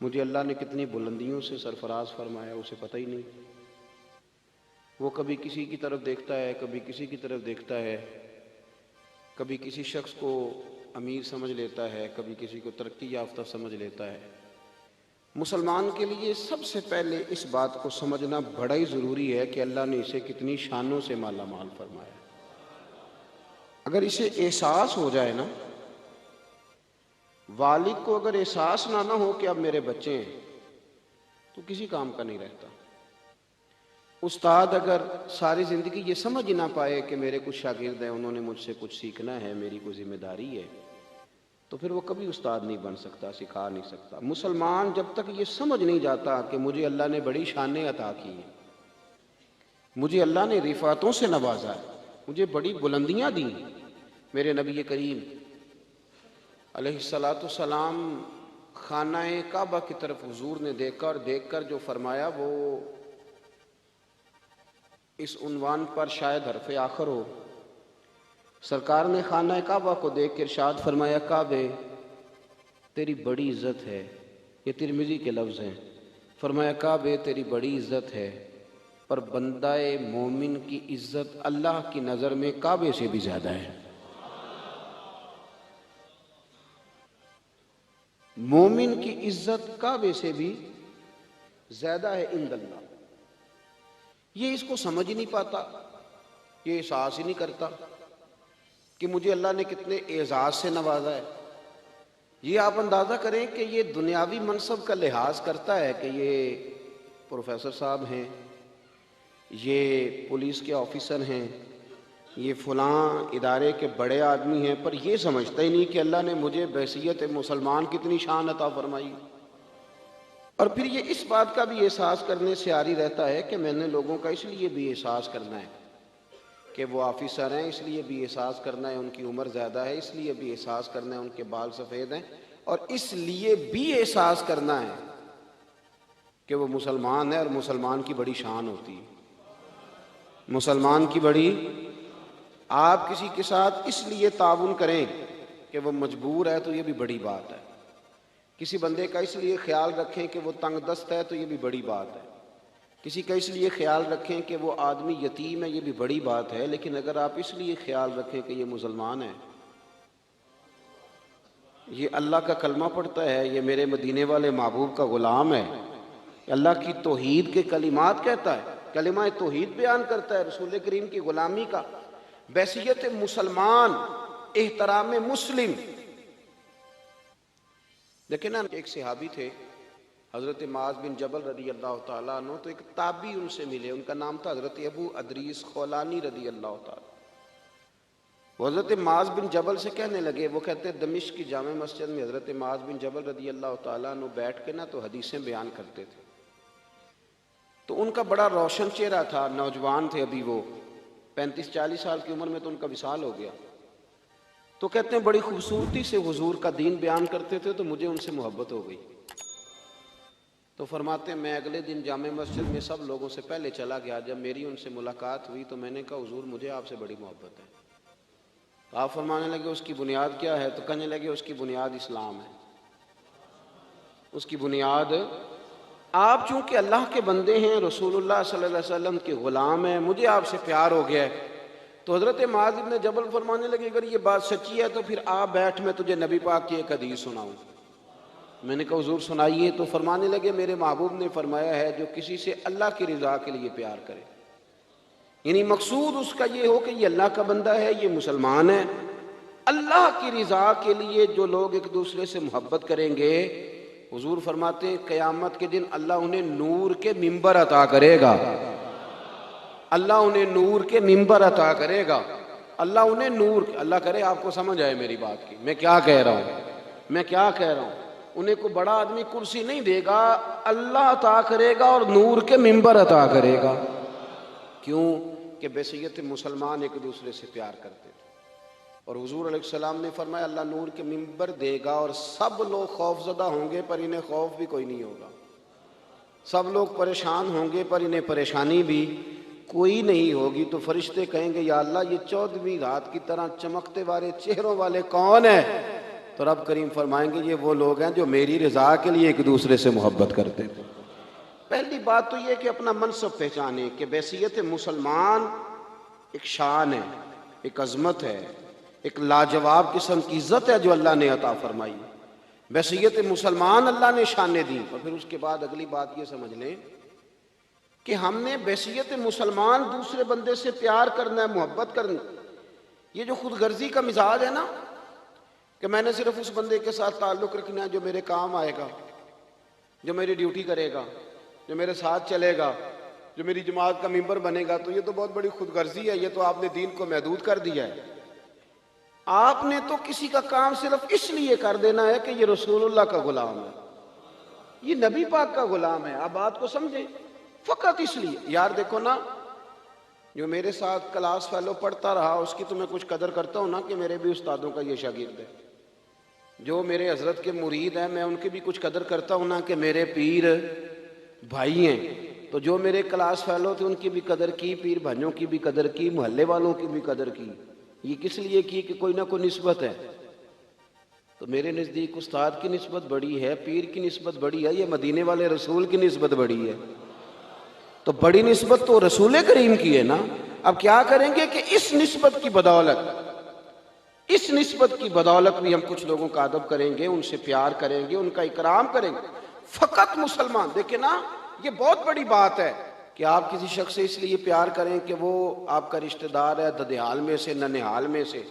مجھے اللہ نے کتنی بلندیوں سے سرفراز فرمایا، اسے پتہ ہی نہیں۔ وہ کبھی کسی کی طرف دیکھتا ہے، کبھی کسی کی طرف دیکھتا ہے، کبھی کسی شخص کو امیر سمجھ لیتا ہے، کبھی کسی کو ترقی یافتہ سمجھ لیتا ہے۔ مسلمان کے لیے سب سے پہلے اس بات کو سمجھنا بڑا ہی ضروری ہے کہ اللہ نے اسے کتنی شانوں سے مالا مال فرمایا۔ اگر اسے احساس ہو جائے نا، والد کو اگر احساس نہ ہو کہ اب میرے بچے ہیں، تو کسی کام کا نہیں رہتا۔ استاد اگر ساری زندگی یہ سمجھ ہی نہ پائے کہ میرے کچھ شاگرد ہیں، انہوں نے مجھ سے کچھ سیکھنا ہے، میری کوئی ذمہ داری ہے، تو پھر وہ کبھی استاد نہیں بن سکتا، سکھا نہیں سکتا۔ مسلمان جب تک یہ سمجھ نہیں جاتا کہ مجھے اللہ نے بڑی شانیں عطا کی ہیں، مجھے اللہ نے رفعتوں سے نوازا ہے، مجھے بڑی بلندیاں دی ہیں۔ میرے نبی کریم علیہ السلام خانہ کعبہ کی طرف حضور نے دیکھ کر جو فرمایا، وہ اس عنوان پر شاید حرف آخر ہو۔ سرکار نے خانہ کعبہ کو دیکھ کے ارشاد فرمایا، کعبے تیری بڑی عزت ہے۔ یہ ترمذی کے لفظ ہیں۔ فرمایا، کعبے تیری بڑی عزت ہے، پر بندہ مومن کی عزت اللہ کی نظر میں کعبے سے بھی زیادہ ہے۔ مومن کی عزت کعبے سے بھی زیادہ ہے عند اللہ۔ یہ اس کو سمجھ ہی نہیں پاتا، یہ احساس ہی نہیں کرتا کہ مجھے اللہ نے کتنے اعزاز سے نوازا ہے۔ یہ آپ اندازہ کریں کہ یہ دنیاوی منصب کا لحاظ کرتا ہے کہ یہ پروفیسر صاحب ہیں، یہ پولیس کے آفیسر ہیں، یہ فلاں ادارے کے بڑے آدمی ہیں، پر یہ سمجھتا ہی نہیں کہ اللہ نے مجھے بحیثیت مسلمان کتنی شان عطا فرمائی۔ اور پھر یہ اس بات کا بھی احساس کرنے سے عاری رہتا ہے کہ میں نے لوگوں کا اس لیے بھی احساس کرنا ہے کہ وہ آفیسر ہیں، اس لیے بھی احساس کرنا ہے ان کی عمر زیادہ ہے، اس لیے بھی احساس کرنا ہے ان کے بال سفید ہیں، اور اس لیے بھی احساس کرنا ہے کہ وہ مسلمان ہے اور مسلمان کی بڑی شان ہوتی ہے۔ مسلمان کی بڑی، آپ کسی کے ساتھ اس لیے تعاون کریں کہ وہ مجبور ہے تو یہ بھی بڑی بات ہے۔ کسی بندے کا اس لیے خیال رکھیں کہ وہ تنگ دست ہے تو یہ بھی بڑی بات ہے۔ کسی کا اس لیے خیال رکھیں کہ وہ آدمی یتیم ہے، یہ بھی بڑی بات ہے۔ لیکن اگر آپ اس لیے خیال رکھیں کہ یہ مسلمان ہے، یہ اللہ کا کلمہ پڑھتا ہے، یہ میرے مدینے والے محبوب کا غلام ہے، اللہ کی توحید کے کلمات کہتا ہے، کلمہ توحید بیان کرتا ہے، رسول کریم کی غلامی کا، بحیثیت مسلمان، احترام مسلم۔ لیکن ایک صحابی تھے حضرت معاذ بن جبل رضی اللہ تعالیٰ عنہ، تو ایک تابعی ان سے ملے، ان کا نام تھا حضرت ابو ادریس خولانی رضی اللہ تعالیٰ۔ وہ حضرت معاذ بن جبل سے کہنے لگے، وہ کہتے ہیں دمشق کی جامع مسجد میں حضرت معاذ بن جبل رضی اللہ تعالیٰ عنہ بیٹھ کے تو حدیثیں بیان کرتے تھے۔ تو ان کا بڑا روشن چہرہ تھا، نوجوان تھے ابھی، وہ 35-40 سال کی عمر میں تو ان کا وصال ہو گیا۔ تو کہتے ہیں بڑی خوبصورتی سے حضور کا دین بیان کرتے تھے، تو مجھے ان سے محبت ہو گئی۔ تو فرماتے ہیں میں اگلے دن جامع مسجد میں سب لوگوں سے پہلے چلا گیا۔ جب میری ان سے ملاقات ہوئی تو میں نے کہا حضور مجھے آپ سے بڑی محبت ہے۔ تو آپ فرمانے لگے اس کی بنیاد کیا ہے؟ تو کہنے لگے اس کی بنیاد اسلام ہے، اس کی بنیاد، آپ چونکہ اللہ کے بندے ہیں، رسول اللہ صلی اللہ علیہ وسلم کے غلام ہیں، مجھے آپ سے پیار ہو گیا ہے۔ تو حضرت معاذ بن جبل فرمانے لگے اگر یہ بات سچی ہے تو پھر آپ بیٹھ، میں تجھے نبی پاک کی ایک حدیث سناؤں۔ میں نے کہا حضور سنائیے۔ تو فرمانے لگے میرے محبوب نے فرمایا ہے جو کسی سے اللہ کی رضا کے لیے پیار کرے، یعنی مقصود اس کا یہ ہو کہ یہ اللہ کا بندہ ہے، یہ مسلمان ہے، اللہ کی رضا کے لیے جو لوگ ایک دوسرے سے محبت کریں گے، حضور فرماتے ہیں قیامت کے دن اللہ انہیں نور کے ممبر عطا کرے گا، اللہ انہیں نور کے ممبر عطا کرے گا، اللہ انہیں نور، اللہ کرے آپ کو سمجھ آئے میری بات کی میں کیا کہہ رہا ہوں، میں کیا کہہ رہا ہوں۔ انہیں کوئی بڑا آدمی کرسی نہیں دے گا، اللہ عطا کرے گا اور نور کے ممبر عطا کرے گا۔ کیوں کہ بحیثیت مسلمان ایک دوسرے سے پیار کرتے تھے۔ اور حضور علیہ السلام نے فرمایا اللہ نور کے ممبر دے گا اور سب لوگ خوف زدہ ہوں گے پر انہیں خوف بھی کوئی نہیں ہوگا، سب لوگ پریشان ہوں گے پر انہیں پریشانی بھی کوئی نہیں ہوگی تو فرشتے کہیں گے یا اللہ یہ 14ویں رات کی طرح چمکتے والے چہروں والے کون ہیں؟ تو رب کریم فرمائیں گے یہ وہ لوگ ہیں جو میری رضا کے لیے ایک دوسرے سے محبت کرتے ہیں۔ پہلی بات تو یہ کہ اپنا منصب پہچانے کہ بحیثیت مسلمان ایک شان ہے، ایک عظمت ہے، ایک لاجواب قسم کی عزت ہے جو اللہ نے عطا فرمائی۔ بحیثیت مسلمان اللہ نے شانیں دی۔ اور پھر اس کے بعد اگلی بات یہ سمجھ لیں کہ ہم نے بحیثیت مسلمان دوسرے بندے سے پیار کرنا ہے، محبت کرنی۔ یہ جو خود غرضی کا مزاج ہے نا کہ میں نے صرف اس بندے کے ساتھ تعلق رکھنا ہے جو میرے کام آئے گا، جو میری ڈیوٹی کرے گا، جو میرے ساتھ چلے گا، جو میری جماعت کا ممبر بنے گا، تو یہ تو بہت بڑی خود غرضی ہے۔ یہ تو آپ نے دین کو محدود کر دیا ہے۔ آپ نے تو کسی کا کام صرف اس لیے کر دینا ہے کہ یہ رسول اللہ کا غلام ہے، یہ نبی پاک کا غلام ہے۔ آپ بات کو سمجھیں، فقط اس لیے۔ یار دیکھو نا، جو میرے ساتھ کلاس فیلو پڑھتا رہا اس کی تو میں کچھ قدر کرتا ہوں نا کہ میرے بھی استادوں کا یہ شاگرد ہے۔ جو میرے حضرت کے مرید ہیں میں ان کی بھی کچھ قدر کرتا ہوں نا کہ میرے پیر بھائی ہیں۔ تو جو میرے کلاس فیلو تھے ان کی بھی قدر کی، پیر بھائیوں کی بھی قدر کی، محلے والوں کی بھی قدر کی۔ یہ کس لیے کی کہ کوئی نہ کوئی نسبت ہے۔ تو میرے نزدیک استاد کی نسبت بڑی ہے، پیر کی نسبت بڑی ہے، یہ مدینے والے رسول کی نسبت بڑی ہے۔ تو بڑی نسبت تو رسول کریم کی ہے نا۔ اب کیا کریں گے کہ اس نسبت کی بدولت بھی ہم کچھ لوگوں کا ادب کریں گے، ان سے پیار کریں گے، ان کا اکرام کریں گے۔ فقط مسلمان، دیکھیں نا یہ بہت بڑی بات ہے کہ آپ کسی شخص سے اس لیے پیار کریں کہ وہ آپ کا رشتہ دار ہے ددیال میں سے، ننہال میں سے،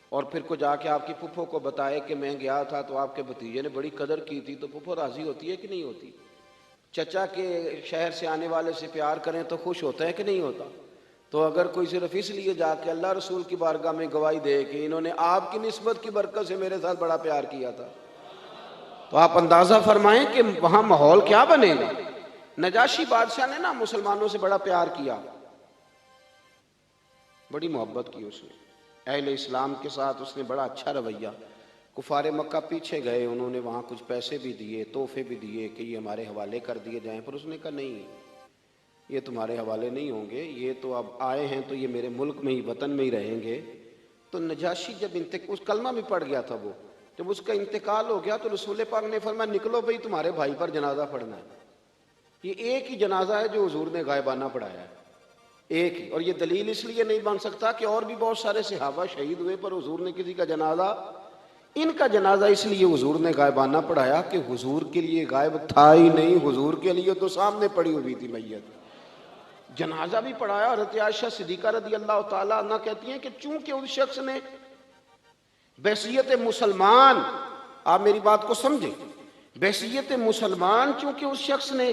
اور پھر کو جا کے آپ کی پھپھو کو بتائے کہ میں گیا تھا تو آپ کے بھتیجے نے بڑی قدر کی تھی، تو پھپھو راضی ہوتی ہے کہ نہیں ہوتی؟ چچا کے شہر سے آنے والے سے پیار کریں تو خوش ہوتا ہے کہ نہیں ہوتا؟ تو اگر کوئی صرف اس لیے جا کے اللہ رسول کی بارگاہ میں گواہی دے کہ انہوں نے آپ کی نسبت کی برکت سے میرے ساتھ بڑا پیار کیا تھا، تو آپ اندازہ فرمائیں کہ وہاں ماحول کیا بنے گا۔ نجاشی بادشاہ نے نا مسلمانوں سے بڑا پیار کیا، بڑی محبت کی اس نے، اہل اسلام کے ساتھ اس نے بڑا اچھا رویہ۔ کفار مکہ پیچھے گئے، انہوں نے وہاں کچھ پیسے بھی دیے، تحفے بھی دیے کہ یہ ہمارے حوالے کر دیے جائیں، پر اس نے کہا نہیں، یہ تمہارے حوالے نہیں ہوں گے، یہ تو اب آئے ہیں تو یہ میرے ملک میں ہی، وطن میں ہی رہیں گے۔ تو نجاشی جب اس کلمہ بھی پڑھ گیا تھا، وہ جب اس کا انتقال ہو گیا تو رسول پاک نے فرمایا نکلو بھئی تمہارے بھائی پر جنازہ پڑھنا ہے۔ یہ ایک ہی جنازہ ہے جو حضور نے غائبانہ پڑھایا ہے، ایک ہی۔ اور یہ دلیل اس لیے نہیں بن سکتا کہ اور بھی بہت سارے صحابہ شہید ہوئے پر حضور نے کسی کا جنازہ، ان کا جنازہ اس لیے حضور نے غائبانہ پڑھایا کہ حضور کے لیے غائب تھا ہی نہیں، حضور کے لیے تو سامنے پڑی ہوئی تھی میت۔ جنازہ بھی پڑھایا۔ حضرت عائشہ صدیقہ رضی اللہ تعالیٰ عنہ کہتی ہیں کہ چونکہ اس شخص نے بحیثیت مسلمان، آپ میری بات کو سمجھیں، بحیثیت مسلمان چونکہ اس شخص نے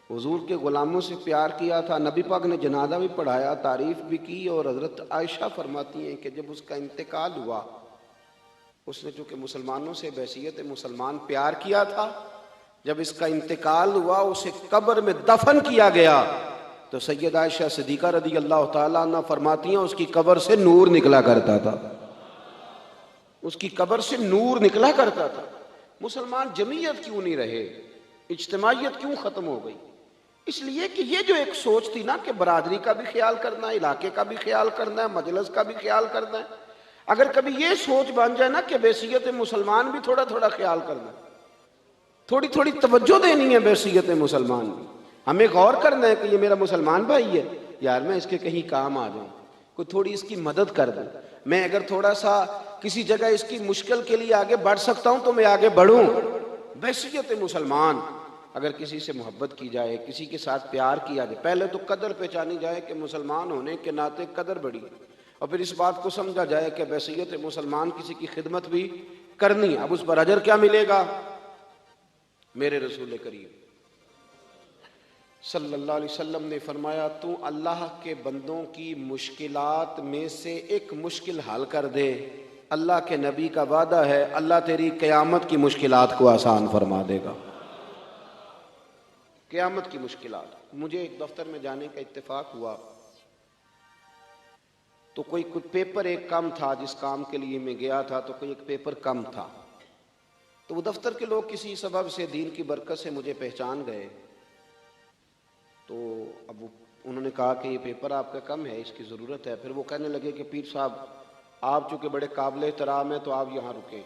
حضور کے غلاموں سے پیار کیا تھا، نبی پاک نے جنازہ بھی پڑھایا، تعریف بھی کی۔ اور حضرت عائشہ فرماتی ہیں کہ جب اس کا انتقال ہوا، اس نے چونکہ مسلمانوں سے بحیثیت مسلمان پیار کیا تھا، جب اس کا انتقال ہوا اسے قبر میں دفن کیا گیا تو سید عائشہ صدیقہ رضی اللہ تعالیٰ عنہ فرماتی ہیں اس کی قبر سے نور نکلا کرتا تھا، اس کی قبر سے نور نکلا کرتا تھا۔ مسلمان جمعیت کیوں نہیں رہے، اجتماعیت کیوں ختم ہو گئی؟ اس لیے کہ یہ جو ایک سوچ تھی نا کہ برادری کا بھی خیال کرنا ہے، علاقے کا بھی خیال کرنا ہے، مجلس کا بھی خیال کرنا ہے، اگر کبھی یہ سوچ بن جائے نا کہ بحیثیت مسلمان بھی تھوڑا تھوڑا خیال کرنا ہے، تھوڑی تھوڑی توجہ دینی ہے بحیثیت مسلمان بھی، ہمیں غور کرنا ہے کہ یہ میرا مسلمان بھائی ہے، یار میں اس کے کہیں کام آ جاؤں، کوئی تھوڑی اس کی مدد کر دوں، میں اگر تھوڑا سا کسی جگہ اس کی مشکل کے لیے آگے بڑھ سکتا ہوں تو میں آگے بڑھوں۔ بحیثیت مسلمان اگر کسی سے محبت کی جائے، کسی کے ساتھ پیار کیا جائے، پہلے تو قدر پہچانی جائے کہ مسلمان ہونے کے ناطے قدر بڑی، اور پھر اس بات کو سمجھا جائے کہ بحیثیت مسلمان کسی کی خدمت بھی کرنی ہے۔ اب اس پر اجر کیا ملے گا؟ میرے رسول کریم صلی اللہ علیہ وسلم نے فرمایا تو اللہ کے بندوں کی مشکلات میں سے ایک مشکل حل کر دے، اللہ کے نبی کا وعدہ ہے اللہ تیری قیامت کی مشکلات کو آسان فرما دے گا۔ قیامت کی مشکلات۔ مجھے ایک دفتر میں جانے کا اتفاق ہوا تو کوئی پیپر ایک کم تھا، جس کام کے لیے میں گیا تھا تو کوئی ایک پیپر کم تھا، تو وہ دفتر کے لوگ کسی سبب سے دین کی برکت سے مجھے پہچان گئے، تو اب وہ انہوں نے کہا کہ یہ پیپر آپ کا کم ہے، اس کی ضرورت ہے۔ پھر وہ کہنے لگے کہ پیر صاحب آپ چونکہ بڑے قابل احترام ہیں تو آپ یہاں رکیں،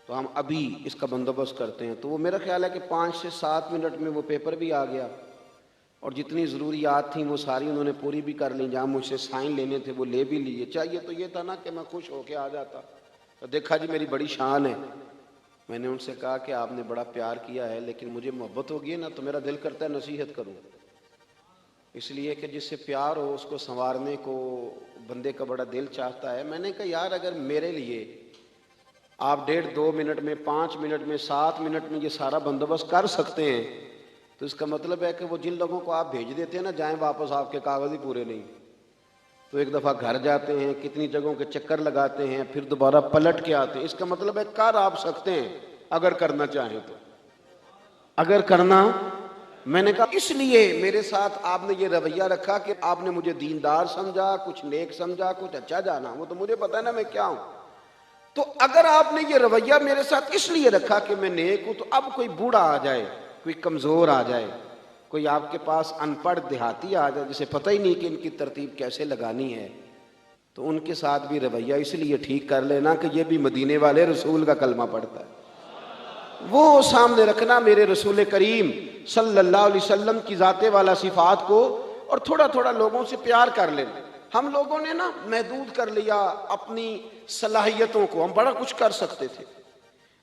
تو ہم ابھی اس کا بندوبست کرتے ہیں۔ تو وہ میرا خیال ہے کہ 5 سے 7 منٹ میں وہ پیپر بھی آ گیا، اور جتنی ضروریات تھیں وہ ساری انہوں نے پوری بھی کر لیں۔ جہاں مجھ سے سائن لینے تھے وہ لے بھی لیے۔ چاہیے تو یہ تھا نا کہ میں خوش ہو کے آ جاتا، تو دیکھا جی میری بڑی شان ہے۔ میں نے ان سے کہا کہ آپ نے بڑا پیار کیا ہے، لیکن مجھے محبت ہوگی نا تو میرا دل کرتا ہے نصیحت کروں، اس لیے کہ جس سے پیار ہو اس کو سنوارنے کو بندے کا بڑا دل چاہتا ہے۔ میں نے کہا یار اگر میرے لیے آپ 1.5-2 منٹ میں، 5 منٹ میں، 7 منٹ میں یہ سارا بندوبست کر سکتے ہیں، تو اس کا مطلب ہے کہ وہ جن لوگوں کو آپ بھیج دیتے ہیں نا جائیں واپس، آپ کے کاغذ ہی پورے نہیں، تو ایک دفعہ گھر جاتے ہیں، کتنی جگہوں کے چکر لگاتے ہیں، پھر دوبارہ پلٹ کے آتے ہیں۔ اس کا مطلب ہے کر آپ سکتے ہیں اگر کرنا چاہیں تو، اگر کرنا۔ میں نے کہا اس لیے میرے ساتھ آپ نے یہ رویہ رکھا کہ آپ نے مجھے دیندار سمجھا، کچھ نیک سمجھا، کچھ اچھا جانا، وہ تو مجھے پتا ہے نا میں کیا ہوں۔ تو اگر آپ نے یہ رویہ میرے ساتھ اس لیے رکھا کہ میں نیک ہوں، تو اب کوئی بوڑھا آ جائے، کوئی کمزور آ جائے، کوئی آپ کے پاس ان پڑھ دیہاتی آ جائے جسے پتہ ہی نہیں کہ ان کی ترتیب کیسے لگانی ہے، تو ان کے ساتھ بھی رویہ اس لیے ٹھیک کر لینا کہ یہ بھی مدینے والے رسول کا کلمہ پڑھتا ہے۔ وہ سامنے رکھنا میرے رسول کریم صلی اللہ علیہ وسلم کی ذات والا صفات کو، اور تھوڑا تھوڑا لوگوں سے پیار کر لینا۔ ہم لوگوں نے نا محدود کر لیا اپنی صلاحیتوں کو، ہم بڑا کچھ کر سکتے تھے،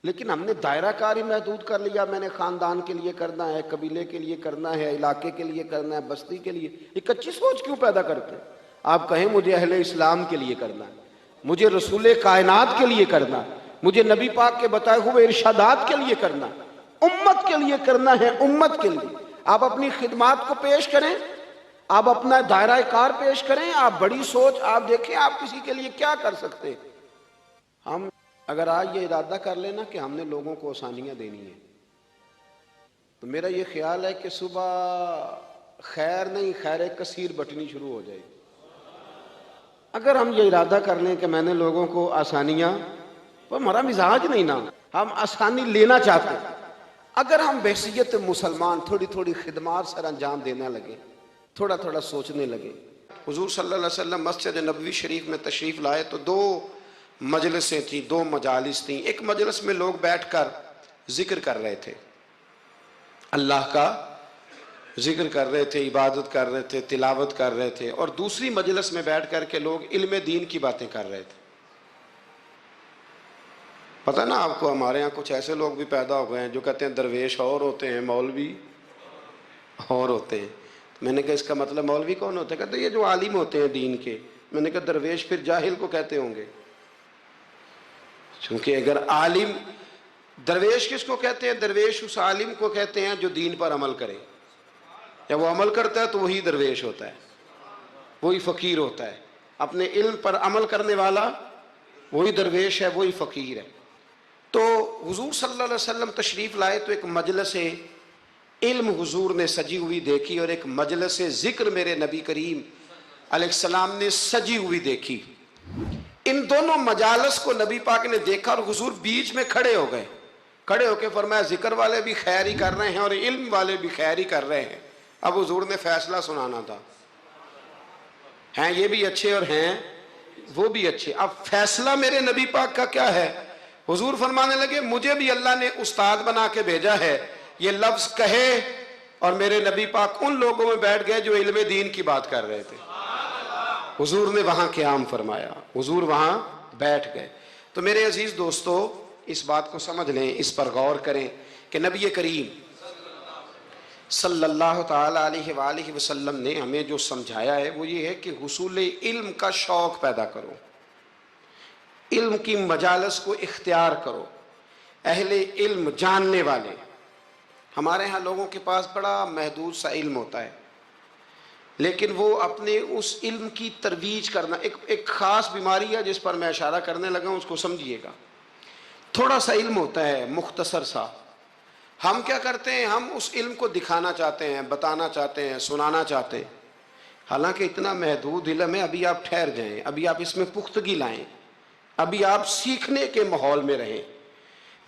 لیکن ہم نے دائرہ کاری محدود کر لیا۔ میں نے خاندان کے لیے کرنا ہے، قبیلے کے لیے کرنا ہے، علاقے کے لیے کرنا ہے، بستی کے لیے۔ یہ کچی سوچ کیوں پیدا کرتے ہیں؟ آپ کہیں مجھے اہل اسلام کے لیے کرنا ہے، مجھے رسول کائنات کے لیے کرنا ہے، مجھے نبی پاک کے بتائے ہوئے ارشادات کے لیے کرنا ہے، امت کے لیے کرنا ہے، امت کے لیے۔ آپ اپنی خدمات کو پیش کریں، آپ اپنا دائرہ کار پیش کریں، آپ بڑی سوچ آپ دیکھیں آپ کسی کے لیے کیا کر سکتے ہیں۔ ہم اگر آج یہ ارادہ کر لینا کہ ہم نے لوگوں کو آسانیاں دینی ہیں، تو میرا یہ خیال ہے کہ صبح خیر نہیں خیر کثیر بٹنی شروع ہو جائے گی۔ اگر ہم یہ ارادہ کر لیں کہ میں نے لوگوں کو آسانیاں، تو ہمارا مزاج نہیں نا، ہم آسانی لینا چاہتے ہیں۔ اگر ہم بحیثیت مسلمان تھوڑی تھوڑی خدمات سر انجام دینا لگے، تھوڑا تھوڑا سوچنے لگے۔ حضور صلی اللہ علیہ وسلم مسجد نبوی شریف میں تشریف لائے تو 2 مجلسیں تھیں، 2 مجالس تھیں۔ ایک مجلس میں لوگ بیٹھ کر ذکر کر رہے تھے، اللہ کا ذکر کر رہے تھے، عبادت کر رہے تھے، تلاوت کر رہے تھے، اور دوسری مجلس میں بیٹھ کر کے لوگ علم دین کی باتیں کر رہے تھے۔ پتہ نا آپ کو ہمارے ہاں کچھ ایسے لوگ بھی پیدا ہو گئے ہیں جو کہتے ہیں درویش اور ہوتے ہیں مولوی اور ہوتے ہیں۔ میں نے کہا اس کا مطلب مولوی کون ہوتا ہے؟ کہتے ہیں یہ جو عالم ہوتے ہیں دین کے۔ میں نے کہا درویش پھر جاہل کو کہتے ہوں گے، چونکہ اگر عالم، درویش کس کو کہتے ہیں؟ درویش اس عالم کو کہتے ہیں جو دین پر عمل کرے، یا وہ عمل کرتا ہے تو وہی درویش ہوتا ہے، وہی فقیر ہوتا ہے۔ اپنے علم پر عمل کرنے والا وہی درویش ہے، وہی فقیر ہے۔ تو حضور صلی اللہ علیہ وسلم تشریف لائے تو ایک مجلس علم حضور نے سجی ہوئی دیکھی، اور ایک مجلس ذکر میرے نبی کریم علیہ السلام نے سجی ہوئی دیکھی۔ ان دونوں مجالس کو نبی پاک نے دیکھا اور حضور بیچ میں کھڑے ہو گئے، کھڑے ہو کے فرمایا ذکر والے بھی خیر ہی کر رہے ہیں اور علم والے بھی خیر ہی کر رہے ہیں۔ اب حضور نے فیصلہ سنانا تھا، ہیں یہ بھی اچھے اور ہیں وہ بھی اچھے۔ اب فیصلہ میرے نبی پاک کا کیا ہے؟ حضور فرمانے لگے مجھے بھی اللہ نے استاد بنا کے بھیجا ہے، یہ لفظ کہے، اور میرے نبی پاک ان لوگوں میں بیٹھ گئے جو علم دین کی بات کر رہے تھے۔ حضور نے وہاں قیام فرمایا، حضور وہاں بیٹھ گئے۔ تو میرے عزیز دوستو اس بات کو سمجھ لیں، اس پر غور کریں کہ نبی کریم صلی اللہ تعالی علیہ وآلہ وسلم نے ہمیں جو سمجھایا ہے وہ یہ ہے کہ حصول علم کا شوق پیدا کرو، علم کی مجالس کو اختیار کرو، اہل علم جاننے والے۔ ہمارے ہاں لوگوں کے پاس بڑا محدود سا علم ہوتا ہے، لیکن وہ اپنے اس علم کی ترویج کرنا، ایک خاص بیماری ہے جس پر میں اشارہ کرنے لگا ہوں، اس کو سمجھیے گا۔ تھوڑا سا علم ہوتا ہے مختصر سا، ہم کیا کرتے ہیں؟ ہم اس علم کو دکھانا چاہتے ہیں، بتانا چاہتے ہیں، سنانا چاہتے ہیں، حالانکہ اتنا محدود علم ہے۔ ابھی آپ ٹھہر جائیں، ابھی آپ اس میں پختگی لائیں، ابھی آپ سیکھنے کے ماحول میں رہیں۔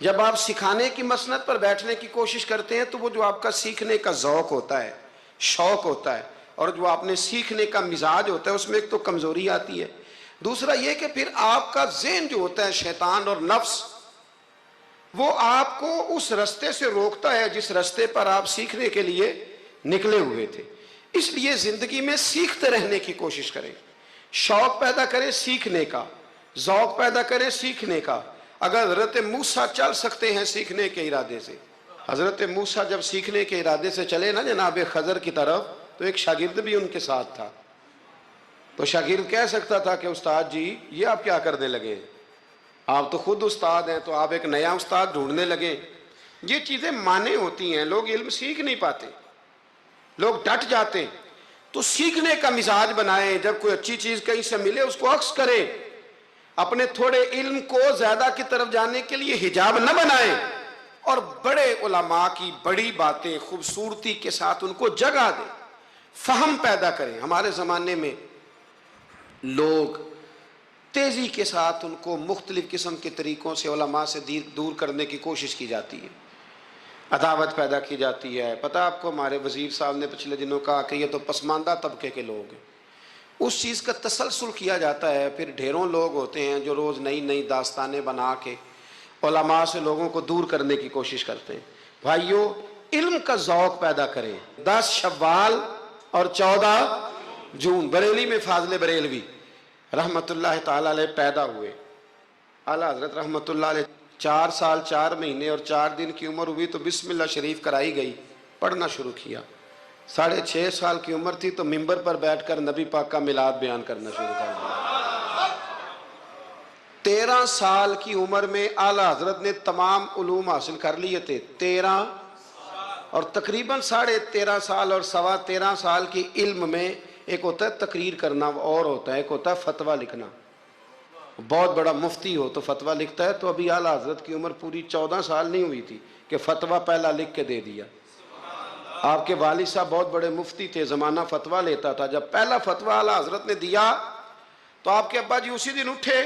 جب آپ سکھانے کی مسند پر بیٹھنے کی کوشش کرتے ہیں تو وہ جو آپ کا سیکھنے کا ذوق ہوتا ہے، شوق ہوتا ہے، اور جو آپ نے سیکھنے کا مزاج ہوتا ہے اس میں ایک تو کمزوری آتی ہے، دوسرا یہ کہ پھر آپ کا ذہن جو ہوتا ہے شیطان اور نفس وہ آپ کو اس رستے سے روکتا ہے جس رستے پر آپ سیکھنے کے لیے نکلے ہوئے تھے۔ اس لیے زندگی میں سیکھتے رہنے کی کوشش کریں، شوق پیدا کریں سیکھنے کا، ذوق پیدا کریں سیکھنے کا۔ اگر حضرت موسیٰ چل سکتے ہیں سیکھنے کے ارادے سے، حضرت موسیٰ جب سیکھنے کے ارادے سے چلے نا جناب خضر کی طرف، تو ایک شاگرد بھی ان کے ساتھ تھا، تو شاگرد کہہ سکتا تھا کہ استاد جی یہ آپ کیا کرنے لگے، آپ تو خود استاد ہیں، تو آپ ایک نیا استاد ڈھونڈنے لگے۔ یہ چیزیں مانے ہوتی ہیں، لوگ علم سیکھ نہیں پاتے، لوگ ڈٹ جاتے۔ تو سیکھنے کا مزاج بنائیں، جب کوئی اچھی چیز کہیں سے ملے اس کو عکس کریں، اپنے تھوڑے علم کو زیادہ کی طرف جانے کے لیے حجاب نہ بنائیں، اور بڑے علماء کی بڑی باتیں خوبصورتی کے ساتھ ان کو جگہ دیں، فہم پیدا کریں۔ ہمارے زمانے میں لوگ تیزی کے ساتھ ان کو مختلف قسم کے طریقوں سے علماء سے دور کرنے کی کوشش کی جاتی ہے، عداوت پیدا کی جاتی ہے۔ پتہ آپ کو ہمارے وزیر صاحب نے پچھلے دنوں کہا کہ یہ تو پسماندہ طبقے کے لوگ ہیں، اس چیز کا تسلسل کیا جاتا ہے۔ پھر ڈھیروں لوگ ہوتے ہیں جو روز نئی نئی داستانیں بنا کے علماء سے لوگوں کو دور کرنے کی کوشش کرتے ہیں۔ بھائیو، علم کا ذوق پیدا کریں۔ 10 شوال اور 14 جون بریلی میں فاضل بریلوی رحمت اللہ تعالیٰ علیہ پیدا ہوئے۔ اعلیٰ حضرت رحمت اللہ علیہ 4 سال 4 مہینے اور 4 دن کی عمر ہوئی تو بسم اللہ شریف کرائی گئی، پڑھنا شروع کیا۔ 6.5 سال کی عمر تھی تو ممبر پر بیٹھ کر نبی پاک کا میلاد بیان کرنا شروع کر دیا۔ 13 سال کی عمر میں اعلیٰ حضرت نے تمام علوم حاصل کر لیے تھے، 13 اور تقریباً 13.5 سال اور 13.25 سال کی علم میں ایک ہوتا ہے تقریر کرنا اور ہوتا ہے ایک ہوتا ہے فتویٰ لکھنا۔ بہت بڑا مفتی ہو تو فتویٰ لکھتا ہے، تو ابھی اعلیٰ حضرت کی عمر پوری 14 سال نہیں ہوئی تھی کہ فتویٰ پہلا لکھ کے دے دیا۔ آپ کے والد صاحب بہت بڑے مفتی تھے، زمانہ فتویٰ لیتا تھا۔ جب پہلا فتویٰ اعلیٰ حضرت نے دیا تو آپ کے ابا جی اسی دن اٹھے،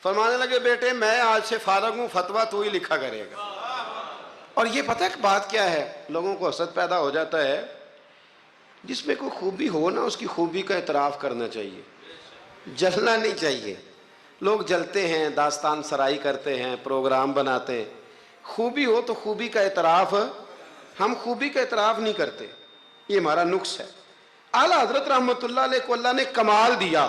فرمانے لگے بیٹے میں آج سے فارغ ہوں، فتویٰ تو ہی لکھا کرے گا۔ اور یہ پتہ ہے کہ بات کیا ہے، لوگوں کو حسد پیدا ہو جاتا ہے، جس میں کوئی خوبی ہو نا اس کی خوبی کا اعتراف کرنا چاہیے، جلنا نہیں چاہیے۔ لوگ جلتے ہیں، داستان سرائی کرتے ہیں، پروگرام بناتے ہیں۔ خوبی ہو تو خوبی کا اعتراف، ہم خوبی کا اعتراف نہیں کرتے، یہ ہمارا نقص ہے۔ اعلیٰ حضرت رحمت اللہ علیہ کو اللہ نے کمال دیا۔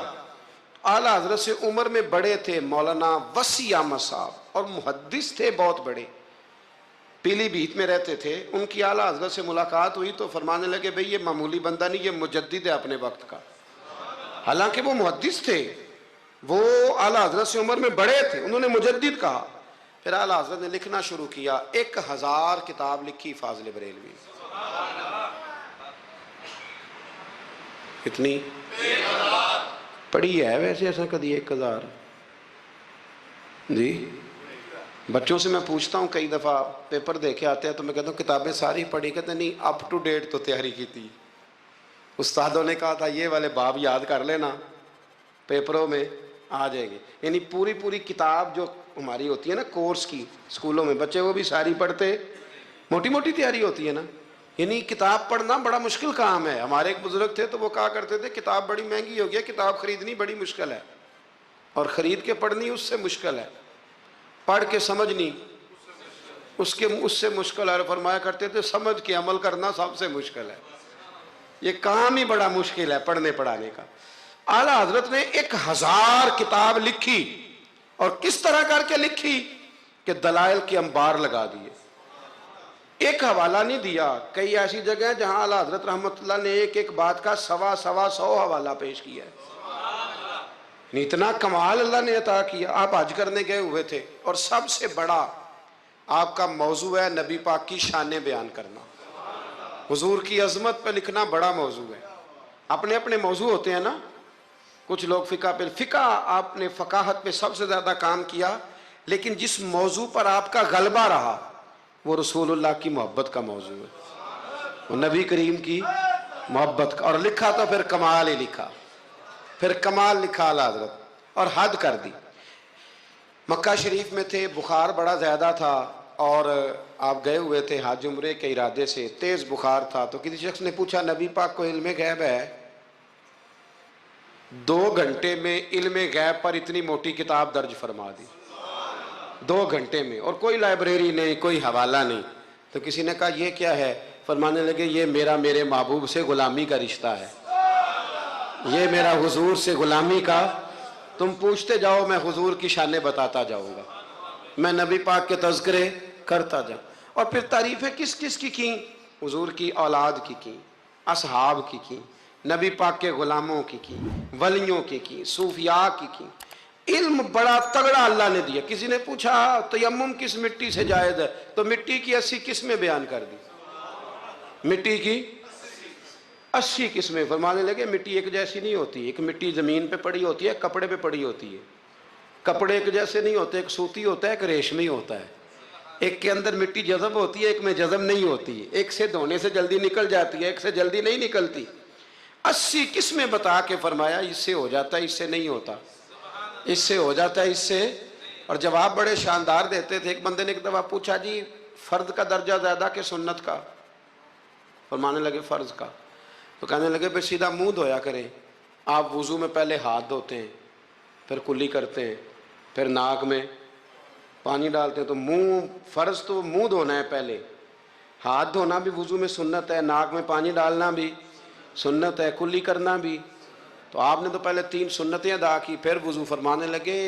اعلیٰ حضرت سے عمر میں بڑے تھے مولانا وسیع احمد صاحب، اور محدث تھے بہت بڑے، پیلی بھیت میں رہتے تھے۔ ان کی اعلیٰ حضرت سے ملاقات ہوئی تو فرمانے لگے بھئی یہ معمولی بندہ نہیں، یہ مجدد ہے اپنے وقت کا۔ حالانکہ وہ محدث تھے، وہ اعلیٰ حضرت سے عمر میں بڑے تھے، انہوں نے مجدد کہا۔ پھر اعلیٰ حضرت نے لکھنا شروع کیا، 1000 کتاب لکھی فاضل بریلوی۔ کتنی پڑھی ہے ویسے ایسا کدی 1000؟ جی بچوں سے میں پوچھتا ہوں، کئی دفعہ پیپر دے کے آتے ہیں تو میں کہتا ہوں کتابیں ساری پڑھی، کہتے نہیں اپ ٹو ڈیٹ تو تیاری کی تھی، استادوں نے کہا تھا یہ والے باب یاد کر لینا پیپروں میں آ جائیں گے۔ یعنی پوری کتاب جو ہماری ہوتی ہے نا کورس کی اسکولوں میں، بچے وہ بھی ساری پڑھتے، موٹی موٹی تیاری ہوتی ہے نا۔ یعنی کتاب پڑھنا بڑا مشکل کام ہے۔ ہمارے ایک بزرگ تھے تو وہ کہا کرتے تھے کتاب بڑی مہنگی ہو گئی، کتاب خریدنی بڑی مشکل ہے، اور خرید کے پڑھنی اس سے مشکل ہے، پڑھ کے سمجھنی اس سے مشکل ہے۔ فرمایا کرتے تھے سمجھ کے عمل کرنا سب سے مشکل ہے، یہ کام ہی بڑا مشکل ہے پڑھنے پڑھانے کا۔ اعلیٰ حضرت نے 1000 کتاب لکھی، اور کس طرح کر کے لکھی کہ دلائل کے انبار لگا دیے، ایک حوالہ نہیں دیا۔ کئی ایسی جگہ ہیں جہاں اعلیٰ حضرت رحمت اللہ نے ایک بات کا 100 حوالہ پیش کیا ہے۔ اتنا کمال اللہ نے عطا کیا۔ آپ حج کرنے گئے ہوئے تھے، اور سب سے بڑا آپ کا موضوع ہے نبی پاک کی شانیں بیان کرنا، حضور کی عظمت پہ لکھنا بڑا موضوع ہے۔ اپنے اپنے موضوع ہوتے ہیں نا، کچھ لوگ فقہ آپ نے فقاہت پہ سب سے زیادہ کام کیا، لیکن جس موضوع پر آپ کا غلبہ رہا وہ رسول اللہ کی محبت کا موضوع ہے، وہ نبی کریم کی محبت کا، اور لکھا تو پھر کمال ہی لکھا، پھر کمال لکھا اعلیٰ حضرت، اور حد کر دی۔ مکہ شریف میں تھے، بخار بڑا زیادہ تھا، اور آپ گئے ہوئے تھے حج عمرے کے ارادے سے، تیز بخار تھا، تو کسی شخص نے پوچھا نبی پاک کو علم غیب ہے؟ 2 گھنٹے میں علم غیب پر اتنی موٹی کتاب درج فرما دی، 2 گھنٹے میں، اور کوئی لائبریری نہیں، کوئی حوالہ نہیں۔ تو کسی نے کہا یہ کیا ہے؟ فرمانے لگے یہ میرے محبوب سے غلامی کا رشتہ ہے، یہ میرا حضور سے غلامی کا، تم پوچھتے جاؤ میں حضور کی شانیں بتاتا جاؤں گا، میں نبی پاک کے تذکرے کرتا جاؤں۔ اور پھر تعریفیں کس کس کی کیں؟ حضور کی اولاد کی اصحاب کی نبی پاک کے غلاموں کی ولیوں کی صوفیاء کی۔ علم بڑا تگڑا اللہ نے دیا۔ کسی نے پوچھا تیمم کس مٹی سے جائز ہے؟ تو مٹی کی 80 قسمیں بیان کر دی، مٹی کی 80 قسمیں۔ فرمانے لگے مٹی ایک جیسی نہیں ہوتی، ایک مٹی زمین پہ پڑی ہوتی ہے، کپڑے پہ پڑی ہوتی ہے، کپڑے ایک جیسے نہیں ہوتے، ایک سوتی ہوتا ہے، ایک ریشمی ہوتا ہے، ایک کے اندر مٹی جذب ہوتی ہے، ایک میں جذب نہیں ہوتی، ایک سے دھونے سے جلدی نکل جاتی ہے، ایک سے جلدی نہیں نکلتی۔ 80 قسمیں بتا کے فرمایا اس سے ہو جاتا ہے، اس سے نہیں ہوتا، اس سے ہو جاتا ہے، اس سے۔ اور جواب بڑے شاندار دیتے تھے۔ ایک بندے نے ایک دفعہ پوچھا جی فرض کا درجہ زیادہ کہ سنت کا؟ فرمانے لگے فرض کا۔ تو کہنے لگے پھر سیدھا منہ دھویا کریں، آپ وضو میں پہلے ہاتھ دھوتے ہیں، پھر کلی کرتے ہیں، پھر ناک میں پانی ڈالتے ہیں، تو منہ فرض تو منہ دھونا ہے پہلے، ہاتھ دھونا بھی وضو میں سنت ہے، ناک میں پانی ڈالنا بھی سنت ہے، کلی کرنا بھی۔ تو آپ نے تو پہلے 3 سنتیں ادا کی، پھر وضو۔ فرمانے لگے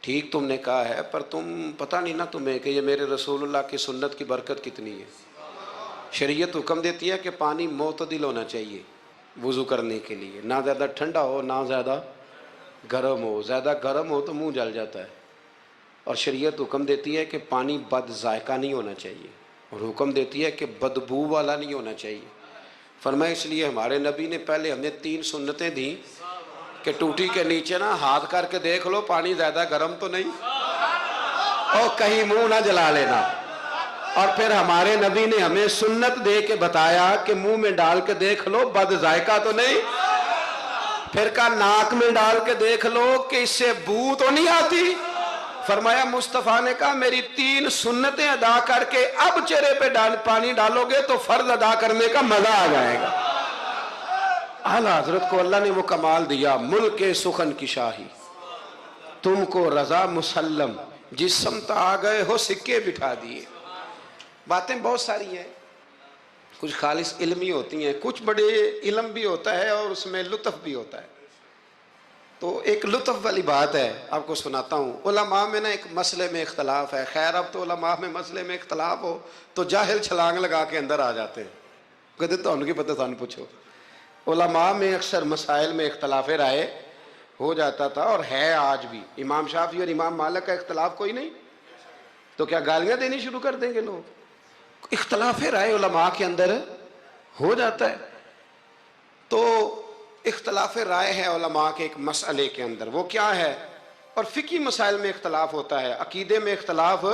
ٹھیک تم نے کہا ہے، پر تم پتہ نہیں نا تمہیں کہ یہ میرے رسول اللہ کی سنت کی برکت کتنی ہے۔ شریعت حکم دیتی ہے کہ پانی معتدل ہونا چاہیے وضو کرنے کے لیے، نہ زیادہ ٹھنڈا ہو نہ زیادہ گرم ہو، زیادہ گرم ہو تو منہ جل جاتا ہے۔ اور شریعت حکم دیتی ہے کہ پانی بد ذائقہ نہیں ہونا چاہیے، اور حکم دیتی ہے کہ بدبو والا نہیں ہونا چاہیے۔ فرمایا اس لیے ہمارے نبی نے پہلے ہمیں 3 سنتیں دیں کہ ٹوٹی کے نیچے نا ہاتھ کر کے دیکھ لو پانی زیادہ گرم تو نہیں، اور کہیں منہ نہ جلا لینا۔ اور پھر ہمارے نبی نے ہمیں سنت دے کے بتایا کہ منہ میں ڈال کے دیکھ لو بد ذائقہ تو نہیں، پھر کہا ناک میں ڈال کے دیکھ لو کہ اس سے بو تو نہیں آتی۔ فرمایا مصطفیٰ نے کہا میری 3 سنتیں ادا کر کے اب چہرے پہ پانی ڈالو گے تو فرض ادا کرنے کا مزہ آ جائے گا۔ اعلیٰ حضرت کو اللہ نے وہ کمال دیا، ملک سخن کی شاہی تم کو رضا مسلم، جس سمت آ گئے ہو سکے بٹھا دیے۔ باتیں بہت ساری ہیں، کچھ خالص علمی ہوتی ہیں، کچھ بڑے علم بھی ہوتا ہے اور اس میں لطف بھی ہوتا ہے۔ تو ایک لطف والی بات ہے آپ کو سناتا ہوں۔ علماء میں نا ایک مسئلے میں اختلاف ہے، خیر اب تو علماء میں مسئلے میں اختلاف ہو تو جاہل چھلانگ لگا کے اندر آ جاتے ہیں، کہتے تو ان کی پتہ سان پوچھو۔ علماء میں اکثر مسائل میں اختلاف رائے ہو جاتا تھا، اور ہے آج بھی۔ امام شافعی اور امام مالک کا اختلاف کوئی نہیں تو کیا گالیاں دینی شروع کر دیں گے لوگ؟ اختلاف رائے علماء کے اندر ہو جاتا ہے۔ تو اختلاف رائے ہے علماء کے ایک مسئلے کے اندر، وہ کیا ہے؟ اور فقہی مسائل میں اختلاف ہوتا ہے، عقیدے میں اختلاف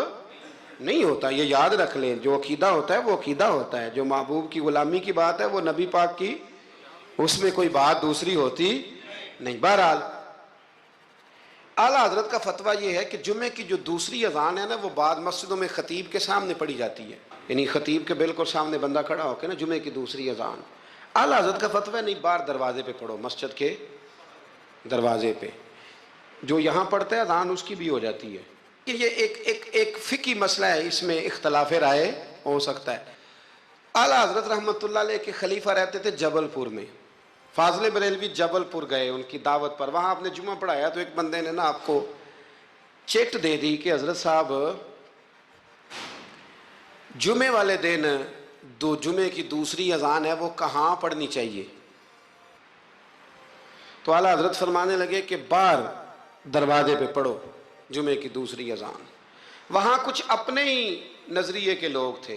نہیں ہوتا۔ یہ یاد رکھ لیں، جو عقیدہ ہوتا ہے وہ عقیدہ ہوتا ہے، جو محبوب کی غلامی کی بات ہے وہ نبی پاک کی، اس میں کوئی بات دوسری ہوتی نہیں۔ بہرحال اعلیٰ حضرت کا فتویٰ یہ ہے کہ جمعے کی جو دوسری اذان ہے نا وہ بعض مسجدوں میں خطیب کے سامنے پڑھی جاتی ہے، یعنی خطیب کے بالکل سامنے بندہ کھڑا ہو کے نا جمعے کی دوسری اذان۔ اعلیٰ حضرت کا فتویٰ نہیں، باہر دروازے پہ پڑھو، مسجد کے دروازے پہ، جو یہاں پڑھتا ہے اذان اس کی بھی ہو جاتی ہے۔ کہ یہ ایک فقہی مسئلہ ہے، اس میں اختلاف رائے ہو سکتا ہے۔ اعلیٰ حضرت رحمۃ اللہ علیہ کے خلیفہ رہتے تھے جبل پور میں، فاضل بریلوی جبل پور گئے ان کی دعوت پر، وہاں آپ نے جمعہ پڑھایا تو ایک بندے نے نا آپ کو چٹ دے دی کہ حضرت صاحب جمعے والے دن جمعے کی دوسری اذان ہے وہ کہاں پڑھنی چاہیے؟ تو اعلیٰ حضرت فرمانے لگے کہ باہر دروازے پہ پڑھو جمعے کی دوسری اذان۔ وہاں کچھ اپنے ہی نظریے کے لوگ تھے،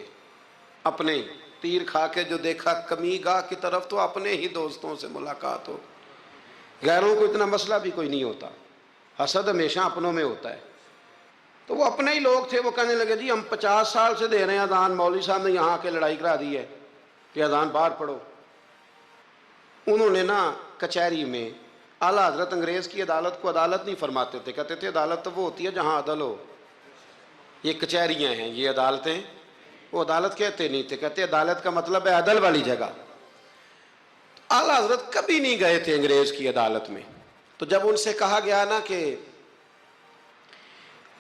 اپنے ہی تیر کھا کے جو دیکھا کمی گاہ کی طرف تو اپنے ہی دوستوں سے ملاقات ہو، غیروں کو اتنا مسئلہ بھی کوئی نہیں ہوتا، حسد ہمیشہ اپنوں میں ہوتا ہے۔ تو وہ اپنے ہی لوگ تھے، وہ کہنے لگے جی ہم 50 سال سے دے رہے ہیں اذان، مولوی صاحب نے یہاں آ کے لڑائی کرا دی ہے کہ اذان باہر پڑھو۔ انہوں نے نا کچہری میں، اعلیٰ حضرت انگریز کی عدالت کو عدالت نہیں فرماتے تھے، کہتے تھے عدالت تو وہ ہوتی ہے جہاں عدل ہو، یہ کچہریاں ہیں، یہ عدالتیں، وہ عدالت کہتے نہیں تھے، کہتے عدالت کا مطلب ہے عدل والی جگہ۔ اعلیٰ حضرت کبھی نہیں گئے تھے انگریز کی عدالت میں، تو جب ان سے کہا گیا نا کہ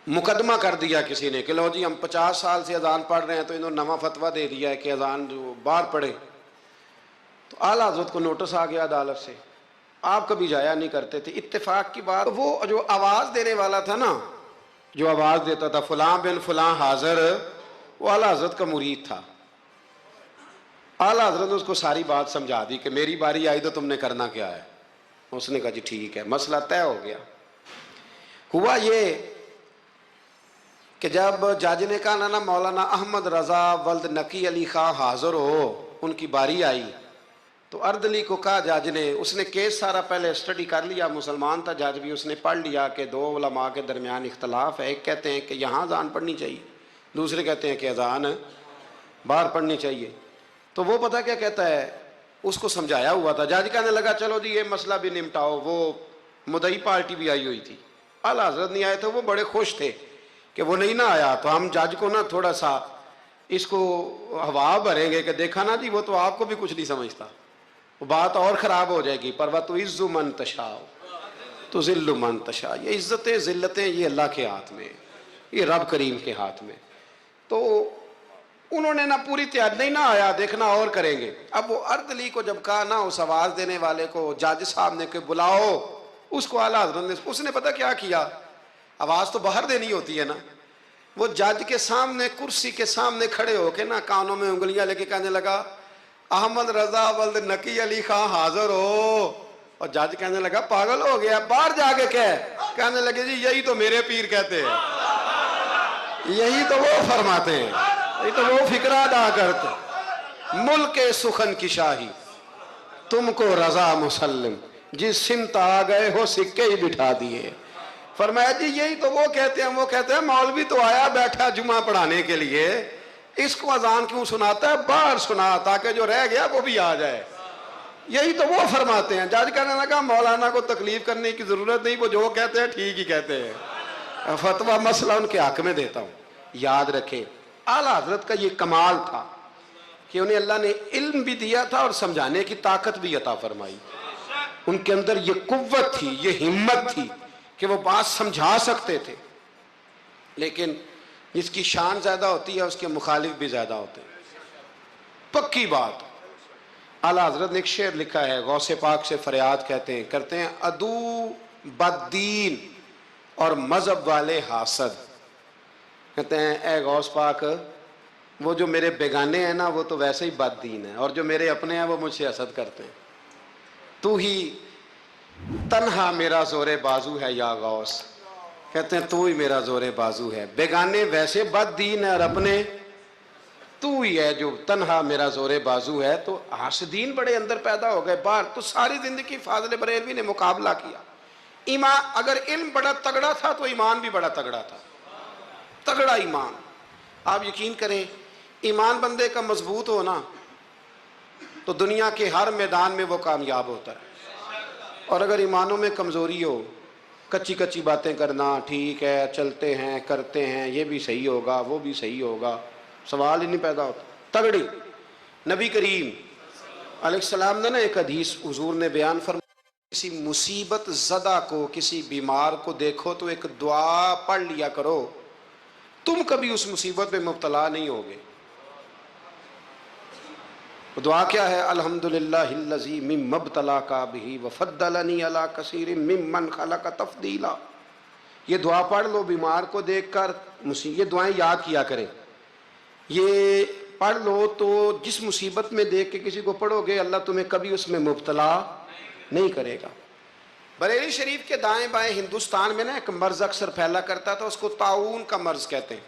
مقدمہ کر دیا کسی نے کہ لو جی ہم 50 سال سے اذان پڑھ رہے ہیں تو انہوں نے نواں فتویٰ دے دیا ہے کہ اذان جو باہر پڑھے، تو اعلیٰ حضرت کو نوٹس آ گیا عدالت سے، آپ کبھی جایا نہیں کرتے تھے۔ اتفاق کی بات، وہ جو آواز دینے والا تھا نا، جو آواز دیتا تھا فلاں بن فلاں حاضر، وہ اعلیٰ حضرت کا مرید تھا۔ اعلیٰ حضرت نے اس کو ساری بات سمجھا دی کہ میری باری آئی تو تم نے کرنا کیا ہے۔ اس نے کہا جی ٹھیک ہے، مسئلہ طے ہو گیا۔ ہوا یہ کہ جب جج نے کہا نا مولانا احمد رضا ولد نقی علی خان حاضر ہو، ان کی باری آئی، تو اردلی کو کہا جج نے، اس نے کیس سارا پہلے اسٹڈی کر لیا، مسلمان تھا جج بھی، اس نے پڑھ لیا کہ دو علماء کے درمیان اختلاف ہے، ایک کہتے ہیں کہ یہاں اذان پڑھنی چاہیے، دوسرے کہتے ہیں کہ اذان باہر پڑھنی چاہیے۔ تو وہ پتہ کیا کہتا ہے، اس کو سمجھایا ہوا تھا، جج کہنے لگا چلو جی یہ مسئلہ بھی نمٹاؤ، وہ مدعی پارٹی بھی آئی ہوئی تھی، اعلیٰ حضرت نہیں آئے تھے، وہ بڑے خوش تھے کہ وہ نہیں نہ آیا، تو ہم جج کو نا تھوڑا سا اس کو ہوا بھریں گے کہ دیکھا نا جی وہ تو آپ کو بھی کچھ نہیں سمجھتا، وہ بات اور خراب ہو جائے گی، پر وَتُعِزُّ مَن تَشَاءُ تُذِلُّ مَن تَشَاءُ، یہ عزتیں ذلتیں یہ اللہ کے ہاتھ میں، یہ رب کریم کے ہاتھ میں۔ تو انہوں نے نہ پوری تیاری، نہیں نہ آیا، دیکھنا اور کریں گے۔ اب وہ اردلی کو جب کہا نا اس آواز دینے والے کو، جج صاحب نے کہ بلاؤ اس کو، اعلیٰ حضرت نے، اس نے پتہ کیا کیا، آواز تو باہر دینی ہوتی ہے نا، وہ جج کے سامنے کرسی کے سامنے کھڑے ہو کے نا کانوں میں انگلیاں لے کے کہنے لگا احمد رضا ولد نقی علی خان حاضر ہو، اور جج کہنے لگا پاگل ہو گیا، باہر جا کے کہنے لگے جی یہی تو میرے پیر کہتے ہیں، یہی تو وہ فرماتے ہیں، یہی تو وہ فکرہ ادا کرتے، ملک سخن کی شاہی تم کو رضا مسلم، جس سمت آ گئے ہو سکے ہی بٹھا دیے۔ فرمایا جی یہی تو وہ کہتے ہیں، وہ کہتے ہیں مولوی تو آیا بیٹھا جمعہ پڑھانے کے لیے، اس کو اذان کیوں سناتا ہے، باہر سنا تاکہ جو رہ گیا وہ بھی آ جائے، یہی تو وہ فرماتے ہیں۔ جج کہنے لگا مولانا کو تکلیف کرنے کی ضرورت نہیں، وہ جو کہتے ہیں ٹھیک ہی کہتے ہیں، فتویٰ مسئلہ ان کے حق میں دیتا ہوں۔ یاد رکھیں اعلیٰ حضرت کا یہ کمال تھا کہ انہیں اللہ نے علم بھی دیا تھا اور سمجھانے کی طاقت بھی عطا فرمائی، ان کے اندر یہ قوت تھی، یہ ہمت تھی کہ وہ بات سمجھا سکتے تھے، لیکن جس کی شان زیادہ ہوتی ہے اس کے مخالف بھی زیادہ ہوتے ہیں، پکی بات۔ اعلیٰ حضرت نے ایک شعر لکھا ہے، غوث پاک سے فریاد کرتے ہیں عدو بددین اور مذہب والے حاسد، کہتے ہیں اے غوث پاک وہ جو میرے بیگانے ہیں نا وہ تو ویسے ہی بد دین ہیں، اور جو میرے اپنے ہیں وہ مجھ سے حسد کرتے ہیں، تو ہی تنہا میرا زور بازو ہے یا غوث، کہتے ہیں تو ہی میرا زور بازو ہے، بیگانے ویسے بد دین ہیں اور اپنے تو ہی ہے جو تنہا میرا زور بازو ہے۔ تو حاسدین بڑے اندر پیدا ہو گئے باہر، تو ساری زندگی فاضل بریلوی نے مقابلہ کیا، ایمان، اگر علم بڑا تگڑا تھا تو ایمان بھی بڑا تگڑا تھا، تگڑا ایمان۔ آپ یقین کریں ایمان بندے کا مضبوط ہونا تو دنیا کے ہر میدان میں وہ کامیاب ہوتا ہے، اور اگر ایمانوں میں کمزوری ہو، کچی کچی باتیں کرنا، ٹھیک ہے چلتے ہیں کرتے ہیں، یہ بھی صحیح ہوگا وہ بھی صحیح ہوگا، سوال ہی نہیں پیدا ہوتا۔ تگڑی نبی کریم علیہ السلام نے نا ایک حدیث حضور نے بیان فرمایا، کسی مصیبت زدہ کو، کسی بیمار کو دیکھو تو ایک دعا پڑھ لیا کرو، تم کبھی اس مصیبت میں مبتلا نہیں ہوگے۔ دعا کیا ہے؟ الحمدللہ الذی مما ابتلاک بہ وفضلنی علی کثیر ممن خلق تفضیلا۔ یہ دعا پڑھ لو بیمار کو دیکھ کر، یہ دعائیں یاد کیا کریں، یہ پڑھ لو تو جس مصیبت میں دیکھ کے کسی کو پڑھو گے اللہ تمہیں کبھی اس میں مبتلا نہیں کرے گا۔ بریلی شریف کے دائیں بائیں ہندوستان میں نا ایک مرض اکثر پھیلا کرتا تھا، اس کو طاعون کا مرض کہتے ہیں،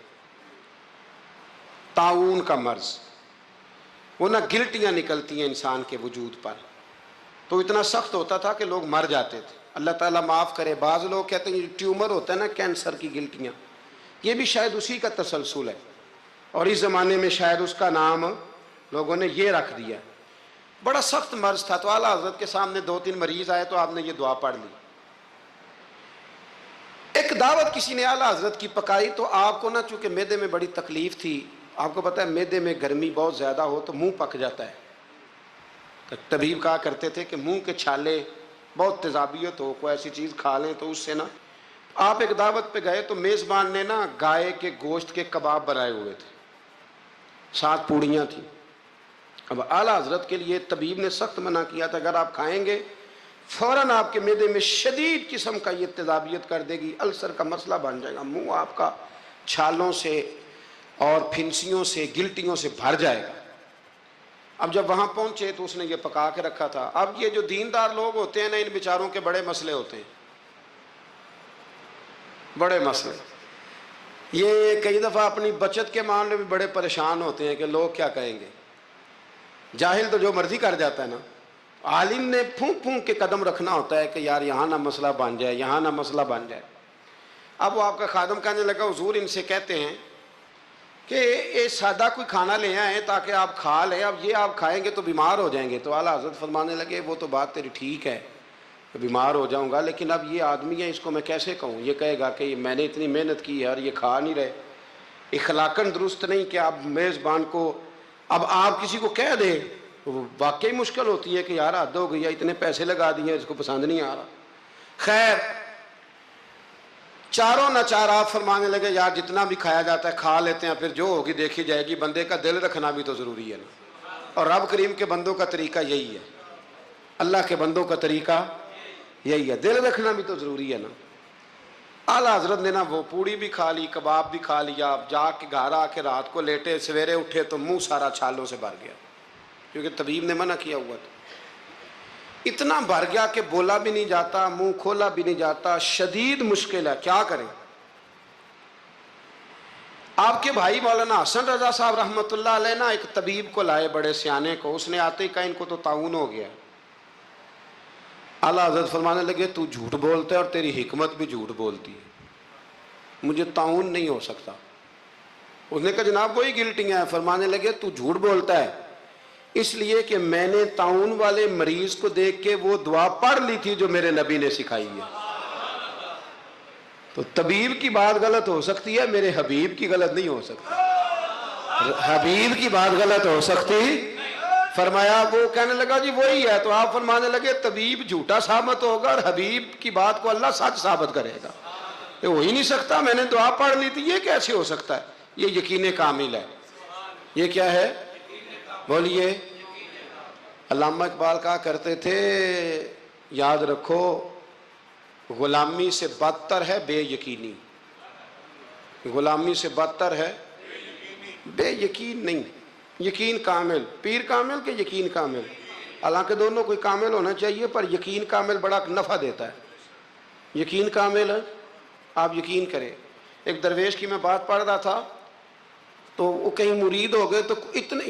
طاعون کا مرض، وہ نا گلٹیاں نکلتی ہیں انسان کے وجود پر، تو اتنا سخت ہوتا تھا کہ لوگ مر جاتے تھے، اللہ تعالیٰ معاف کرے۔ بعض لوگ کہتے ہیں یہ ٹیومر ہوتا ہے نا کینسر کی گلٹیاں، یہ بھی شاید اسی کا تسلسل ہے، اور اس زمانے میں شاید اس کا نام لوگوں نے یہ رکھ دیا، بڑا سخت مرض تھا۔ تو اعلیٰ حضرت کے سامنے 2-3 مریض آئے تو آپ نے یہ دعا پڑھ لی، ایک دعوت کسی نے اعلیٰ حضرت کی پکائی تو آپ کو نا چونکہ میدے میں بڑی تکلیف تھی، آپ کو پتہ ہے میدے میں گرمی بہت زیادہ ہو تو منہ پک جاتا ہے، تو طبیب کہا کرتے تھے کہ منہ کے چھالے بہت تیزابیت ہو، کوئی ایسی چیز کھا لیں تو اس سے نا، آپ ایک دعوت پہ گئے تو میزبان نے نا گائے کے گوشت کے کباب بنائے ہوئے تھے، 7 پوڑیاں تھیں۔ اب اعلیٰ حضرت کے لیے طبیب نے سخت منع کیا تھا، اگر آپ کھائیں گے فوراً آپ کے معدے میں شدید قسم کا یہ تیزابیت کر دے گی، السر کا مسئلہ بن جائے گا، منہ آپ کا چھالوں سے اور پھنسیوں سے گلٹیوں سے بھر جائے گا۔ اب جب وہاں پہنچے تو اس نے یہ پکا کے رکھا تھا۔ اب یہ جو دیندار لوگ ہوتے ہیں نا، ان بیچاروں کے بڑے مسئلے ہوتے ہیں، بڑے مسئلے۔ یہ کئی دفعہ اپنی بچت کے معاملے میں بڑے پریشان ہوتے ہیں کہ لوگ کیا کہیں گے۔ جاہل تو جو مرضی کر جاتا ہے نا، عالم نے پھونک پھونک کے قدم رکھنا ہوتا ہے کہ یار یہاں نہ مسئلہ بن جائے، یہاں نہ مسئلہ بن جائے۔ اب وہ آپ کا خادم کہنے لگا حضور ان سے کہتے ہیں کہ یہ سادہ کوئی کھانا لے آئیں تاکہ آپ کھا لیں، اب یہ آپ کھائیں گے تو بیمار ہو جائیں گے۔ تو اعلیٰ حضرت فرمانے لگے وہ تو بات تیری ٹھیک ہے کہ بیمار ہو جاؤں گا، لیکن اب یہ آدمی ہے، اس کو میں کیسے کہوں؟ یہ کہے گا کہ میں نے اتنی محنت کی ہے اور یہ کھا نہیں رہے۔ اخلاقاً درست نہیں کہ آپ میزبان کو، اب آپ کسی کو کہہ دیں، وہ واقعی مشکل ہوتی ہے کہ یار حد ہو گئی ہے، اتنے پیسے لگا دیے، اس کو پسند نہیں آ رہا۔ خیر چاروں ناچار آپ فرمانے لگے یار جتنا بھی کھایا جاتا ہے کھا لیتے ہیں، پھر جو ہوگی دیکھی جائے گی، بندے کا دل رکھنا بھی تو ضروری ہے نا، اور رب کریم کے بندوں کا طریقہ یہی ہے، اللہ کے بندوں کا طریقہ یہی ہے، دل رکھنا بھی تو ضروری ہے نا۔ اعلیٰ حضرت نے نا وہ پوڑی بھی کھا لی، کباب بھی کھا لیا، جا کے گھر آ کے رات کو لیٹے، سویرے اٹھے تو منہ سارا چھالوں سے بھر گیا، کیونکہ طبیب نے منع کیا ہوا تھا۔ اتنا بھر گیا کہ بولا بھی نہیں جاتا، منہ کھولا بھی نہیں جاتا، شدید مشکل ہے، کیا کریں؟ آپ کے بھائی مولانا حسن رضا صاحب رحمۃ اللہ علیہ نا ایک طبیب کو لائے، بڑے سیانے کو، اس نے آتے ہی کہا ان کو تو طاعون ہو گیا۔ اعلیٰ حضرت فرمانے لگے تو جھوٹ بولتا ہے اور تیری حکمت بھی جھوٹ بولتی ہے، مجھے طاعون نہیں ہو سکتا۔ اس نے کہا جناب وہی گلٹیاں ہیں۔ فرمانے لگے تو جھوٹ بولتا ہے اس لیے کہ میں نے طاعون والے مریض کو دیکھ کے وہ دعا پڑھ لی تھی جو میرے نبی نے سکھائی ہے۔ تو طبیب کی بات غلط ہو سکتی ہے، میرے حبیب کی غلط نہیں ہو سکتی، حبیب کی بات غلط ہو سکتی۔ فرمایا وہ کہنے لگا جی وہی ہے، تو آپ فرمانے لگے طبیب جھوٹا ثابت ہوگا اور حبیب کی بات کو اللہ سچ ثابت کرے گا، یہ ہو ہی نہیں سکتا، میں نے دعا پڑھ لی تھی، یہ کیسے ہو سکتا ہے؟ یہ یقین کامل ہے۔ یہ کیا ہے بولیے؟ علامہ اقبال کہا کرتے تھے یاد رکھو غلامی سے بدتر ہے بے یقینی، غلامی سے بدتر ہے بے یقین نہیں، یقین کامل، پیر کامل کہ یقین کامل؟ حالانکہ دونوں کوئی کامل ہونا چاہیے، پر یقین کامل بڑا نفع دیتا ہے۔ یقین کامل ہے، آپ یقین کریں۔ ایک درویش کی میں بات پڑھ رہا تھا تو وہ کہیں مرید ہو گئے، تو اتنے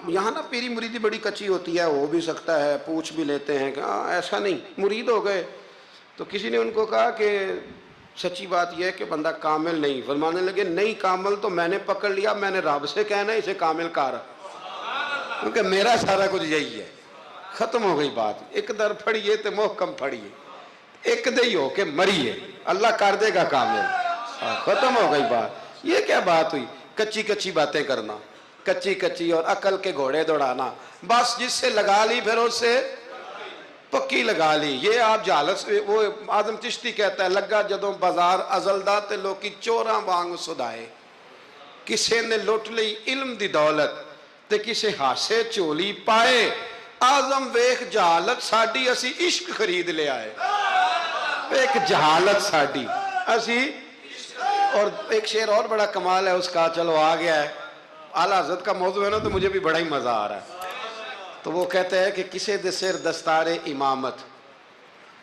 یہاں نا پیری مریدی بڑی کچی ہوتی ہے، ہو بھی سکتا ہے، پوچھ بھی لیتے ہیں کہ ایسا نہیں، مرید ہو گئے تو کسی نے ان کو کہا کہ سچی بات یہ ہے کہ بندہ کامل نہیں۔ فرمانے لگے نہیں کامل تو میں نے پکڑ لیا، میں نے رب سے کہنا ہے اسے کامل کر، کیونکہ میرا سارا کچھ یہی ہے۔ ختم ہو گئی بات، ایک در پھڑیے تو محکم پھڑیے، ایک دہی ہو کے مریے، اللہ کر دے گا کامل، ختم ہو گئی بات۔ یہ کیا بات ہوئی؟ کچی کچی باتیں کرنا، کچی کچی اور عقل کے گھوڑے دوڑانا، بس جس سے لگا لی پھر اس سے پکی لگا لی۔ یہ آپ جہالت سے، وہ آدم چشتی کہتا ہے لگا جدوں بازار ازلدا تے لوکی چوراں وانگ سدائے، کسے نے لٹ لئی علم دی دولت تے کسے ہاسے چولی پائے، آزم ویخ جہالت ساڈی اسی عشق خرید لے آئے، ایک جہالت ساڈی اسی۔ اور ایک شعر اور بڑا کمال ہے اس کا، چلو آ گیا ہے، اعلیٰ حضرت کا موضوع ہے نا تو مجھے بھی بڑا ہی مزہ آ رہا ہے۔ تو وہ کہتے ہیں کہ کسے دے سر دستار امامت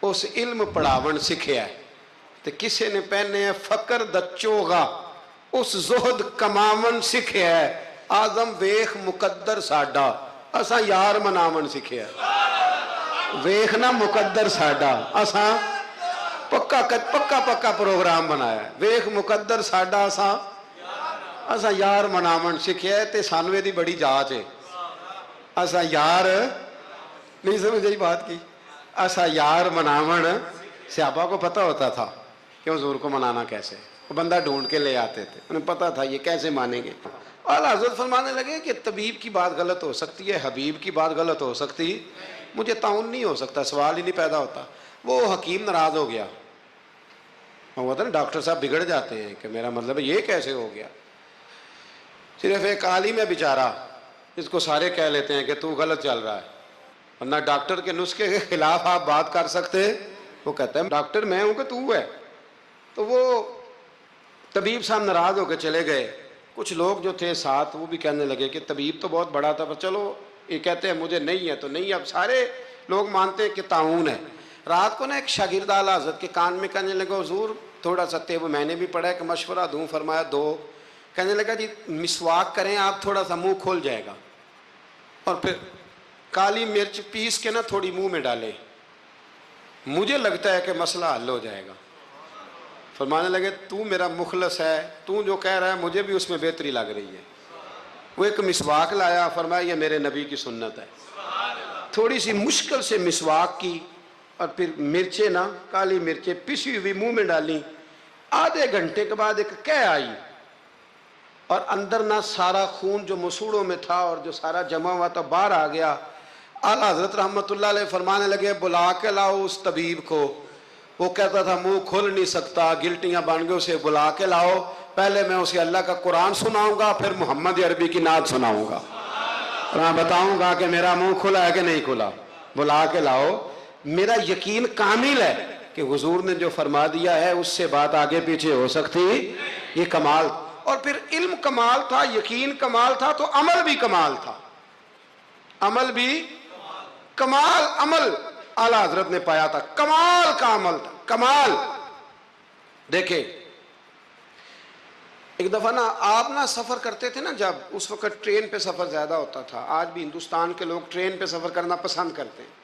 اس علم پڑھاون سکھیا ہے، تو کسے نے پہنے ہیں فقر دا چوغا اس زہد کماون سکھیا ہے، آزم ویخ مقدر ساڈا اساں یار مناون سکھیا ہے، ویخنا مقدر ساڈا اساں پکا پروگرام بنایا ہے، ویخ مقدر ساڈا اساں یار مناون سکھیا ہے، تے سانوے دی بڑی جاچ ہے، اسا یار نہیں سمجھ آئی بات کی، اسا یار مناون۔ صحابہ کو پتہ ہوتا تھا کہ حضور کو منانا کیسے. وہ بندہ ڈھونڈ کے لے آتے تھے, انہیں پتا تھا یہ کیسے مانیں گے. اعلیٰ حضرت فرمانے لگے کہ طبیب کی بات غلط ہو سکتی ہے, حبیب کی بات غلط ہو سکتی, مجھے تعاون نہیں ہو سکتا, سوال ہی نہیں پیدا ہوتا. وہ حکیم ناراض ہو گیا. وہ ہوتا نا ڈاکٹر صاحب بگڑ جاتے ہیں کہ میرا مطلب ہے یہ کیسے ہو گیا. صرف ایک عالم ہے بیچارہ, اس کو سارے کہہ لیتے ہیں کہ تو غلط چل رہا ہے, ورنہ ڈاکٹر کے نسخے کے خلاف آپ بات کر سکتے. وہ کہتا ہے ڈاکٹر میں ہوں کہ تو ہے. تو وہ طبیب صاحب ناراض ہو کے چلے گئے. کچھ لوگ جو تھے ساتھ وہ بھی کہنے لگے کہ طبیب تو بہت بڑا تھا, پر چلو یہ کہتے ہیں مجھے نہیں ہے تو نہیں. اب سارے لوگ مانتے ہیں کہ تعاون ہے. رات کو نا ایک شاگرد اعلیٰ حضرت کے کان میں کہنے لگا حضور تھوڑا سا وہ میں نے بھی پڑھا ہے کہ مشورہ دوں, فرمایا دو. کہنے لگا جی مسواک کریں آپ, تھوڑا سا منہ کھول جائے گا, اور پھر کالی مرچ پیس کے نا تھوڑی منہ میں ڈالے, مجھے لگتا ہے کہ مسئلہ حل ہو جائے گا. فرمانے لگے تو میرا مخلص ہے, تو جو کہہ رہا ہے مجھے بھی اس میں بہتری لگ رہی ہے. وہ ایک مسواک لایا, فرمایا یہ میرے نبی کی سنت ہے. تھوڑی سی مشکل سے مسواک کی, اور پھر مرچیں نا کالی مرچیں پسی ہوئی منہ میں ڈالیں. آدھے گھنٹے کے بعد ایک قے آئی, اور اندر نہ سارا خون جو مسوڑوں میں تھا اور جو سارا جمع ہوا تھا باہر آ گیا. اعلیٰ حضرت رحمۃ اللہ علیہ فرمانے لگے بلا کے لاؤ اس طبیب کو. وہ کہتا تھا منہ کھول نہیں سکتا, گلٹیاں بن گئے, اسے بلا کے لاؤ. پہلے میں اسے اللہ کا قرآن سناؤں گا, پھر محمد عربی کی نعت سناؤں گا, اور میں بتاؤں گا کہ میرا منہ کھلا ہے کہ نہیں کھلا. بلا کے لاؤ. میرا یقین کامل ہے کہ حضور نے جو فرما دیا ہے اس سے بات آگے پیچھے ہو سکتی. یہ کمال. اور پھر علم کمال تھا, یقین کمال تھا, تو عمل بھی کمال تھا. عمل بھی کمال, عمل اعلیٰ حضرت نے پایا تھا, کمال کا عمل تھا, کمال. دیکھیں ایک دفعہ نا آپ نا سفر کرتے تھے نا, جب اس وقت ٹرین پہ سفر زیادہ ہوتا تھا. آج بھی ہندوستان کے لوگ ٹرین پہ سفر کرنا پسند کرتے ہیں.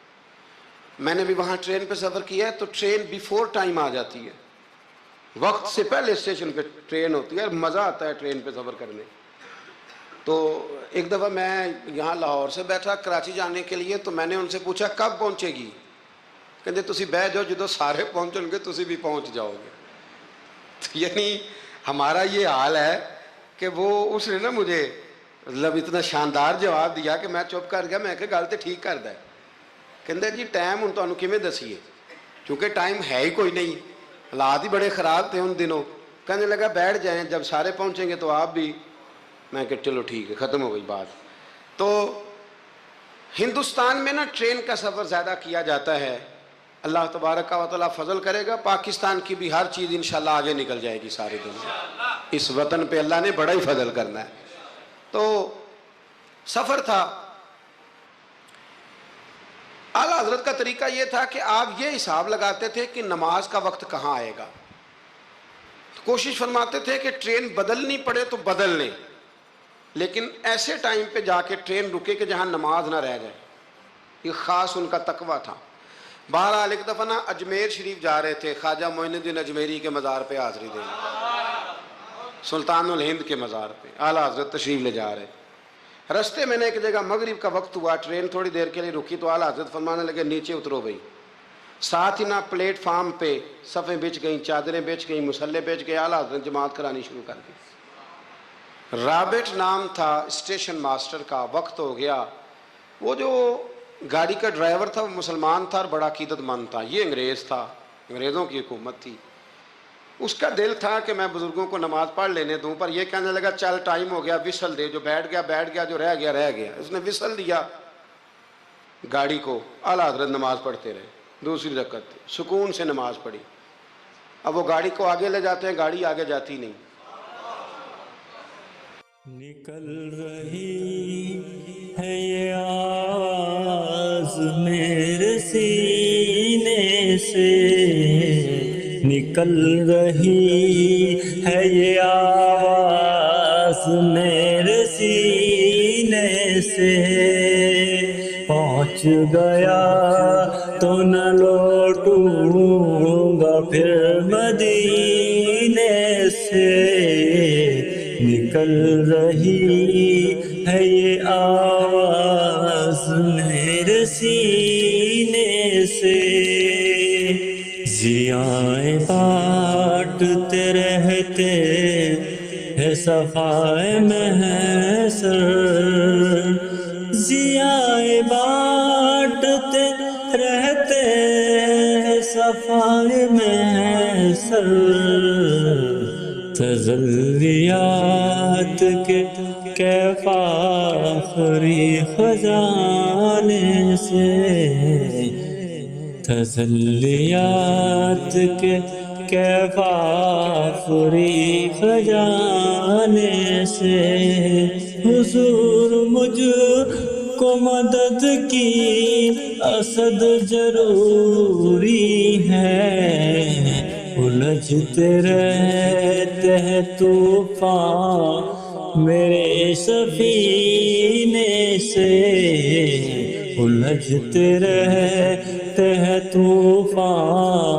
میں نے بھی وہاں ٹرین پہ سفر کیا ہے, تو ٹرین بیفور ٹائم آ جاتی ہے, وقت سے پہلے اسٹیشن پہ ٹرین ہوتی ہے, مزہ آتا ہے ٹرین پہ سفر کرنے. تو ایک دفعہ میں یہاں لاہور سے بیٹھا کراچی جانے کے لیے, تو میں نے ان سے پوچھا کب پہنچے گی. کہتے تسی بہ جاؤ, جدو سارے پہنچیں گے تسی بھی پہنچ جاؤ گے. یعنی ہمارا یہ حال ہے کہ وہ اس نے نا مجھے مطلب اتنا شاندار جواب دیا کہ میں چپ کر گیا. میں کہ گل تو ٹھیک کردا ہے. کہندا جی ٹائم ہن تانوں کیویں دسیے, کیونکہ ٹائم ہے ہی کوئی نہیں, حالات ہی بڑے خراب تھے ان دنوں. کہنے لگا بیٹھ جائیں, جب سارے پہنچیں گے تو آپ بھی. میں کہ چلو ٹھیک ہے, ختم ہو گئی بات. تو ہندوستان میں نا ٹرین کا سفر زیادہ کیا جاتا ہے. اللہ تبارک و تعالیٰ فضل کرے گا, پاکستان کی بھی ہر چیز انشاءاللہ آگے نکل جائے گی سارے دن. اس وطن پہ اللہ نے بڑا ہی فضل کرنا ہے. تو سفر تھا. اعلیٰ حضرت کا طریقہ یہ تھا کہ آپ یہ حساب لگاتے تھے کہ نماز کا وقت کہاں آئے گا. کوشش فرماتے تھے کہ ٹرین بدلنی پڑے تو بدل لیں, لیکن ایسے ٹائم پہ جا کے ٹرین رکے کہ جہاں نماز نہ رہ جائے. یہ خاص ان کا تقویٰ تھا. بہرحال ایک دفعہ نا اجمیر شریف جا رہے تھے, خواجہ معین الدین اجمیری کے مزار پہ حاضری دیں, سلطان الہند کے مزار پہ اعلیٰ حضرت تشریف لے جا رہے. رستے میں نے ایک جگہ مغرب کا وقت ہوا, ٹرین تھوڑی دیر کے لیے رکی, تو اعلیٰ حضرت فرمانے لگے نیچے اترو بھائی. ساتھ ہی نا پلیٹ فارم پہ صفیں بچ گئیں, چادریں بچ گئیں, مسلح بچ گئے. اعلیٰ حضرت جماعت کرانی شروع کر دی. رابٹ نام تھا اسٹیشن ماسٹر کا. وقت ہو گیا. وہ جو گاڑی کا ڈرائیور تھا وہ مسلمان تھا اور بڑا عقیدت مند تھا. یہ انگریز تھا, انگریزوں کی حکومت تھی. اس کا دل تھا کہ میں بزرگوں کو نماز پڑھ لینے دوں, پر یہ کہنے لگا چل ٹائم ہو گیا, وسل دے. جو بیٹھ گیا بیٹھ گیا, جو رہ گیا رہ گیا. اس نے وسل دیا گاڑی کو. اعلیٰ حضرت نماز پڑھتے رہے. دوسری رکعت سکون سے نماز پڑھی. اب وہ گاڑی کو آگے لے جاتے ہیں, گاڑی آگے جاتی نہیں. نکل رہی ہے یہ آواز میرے سینے سے, نکل رہی ہے یہ آواز میرے سینے سے. پہنچ گیا تو نہ لوٹوں گا پھر مدینے سے. نکل رہی ہے یہ آواز میرے سینے سے. ضیاء صفائے محشر ضیائے بانٹتے رہتے صفائے محشر تجلیات کے کیف آخری خزانے سے تجلیات کے کیف آخری خزانے سے حضور مجھ کو مدد کی اسد ضروری ہے الجھتے رہتے ہیں طوفان میرے سفینے سے الجھتے رہتے ہیں طوفان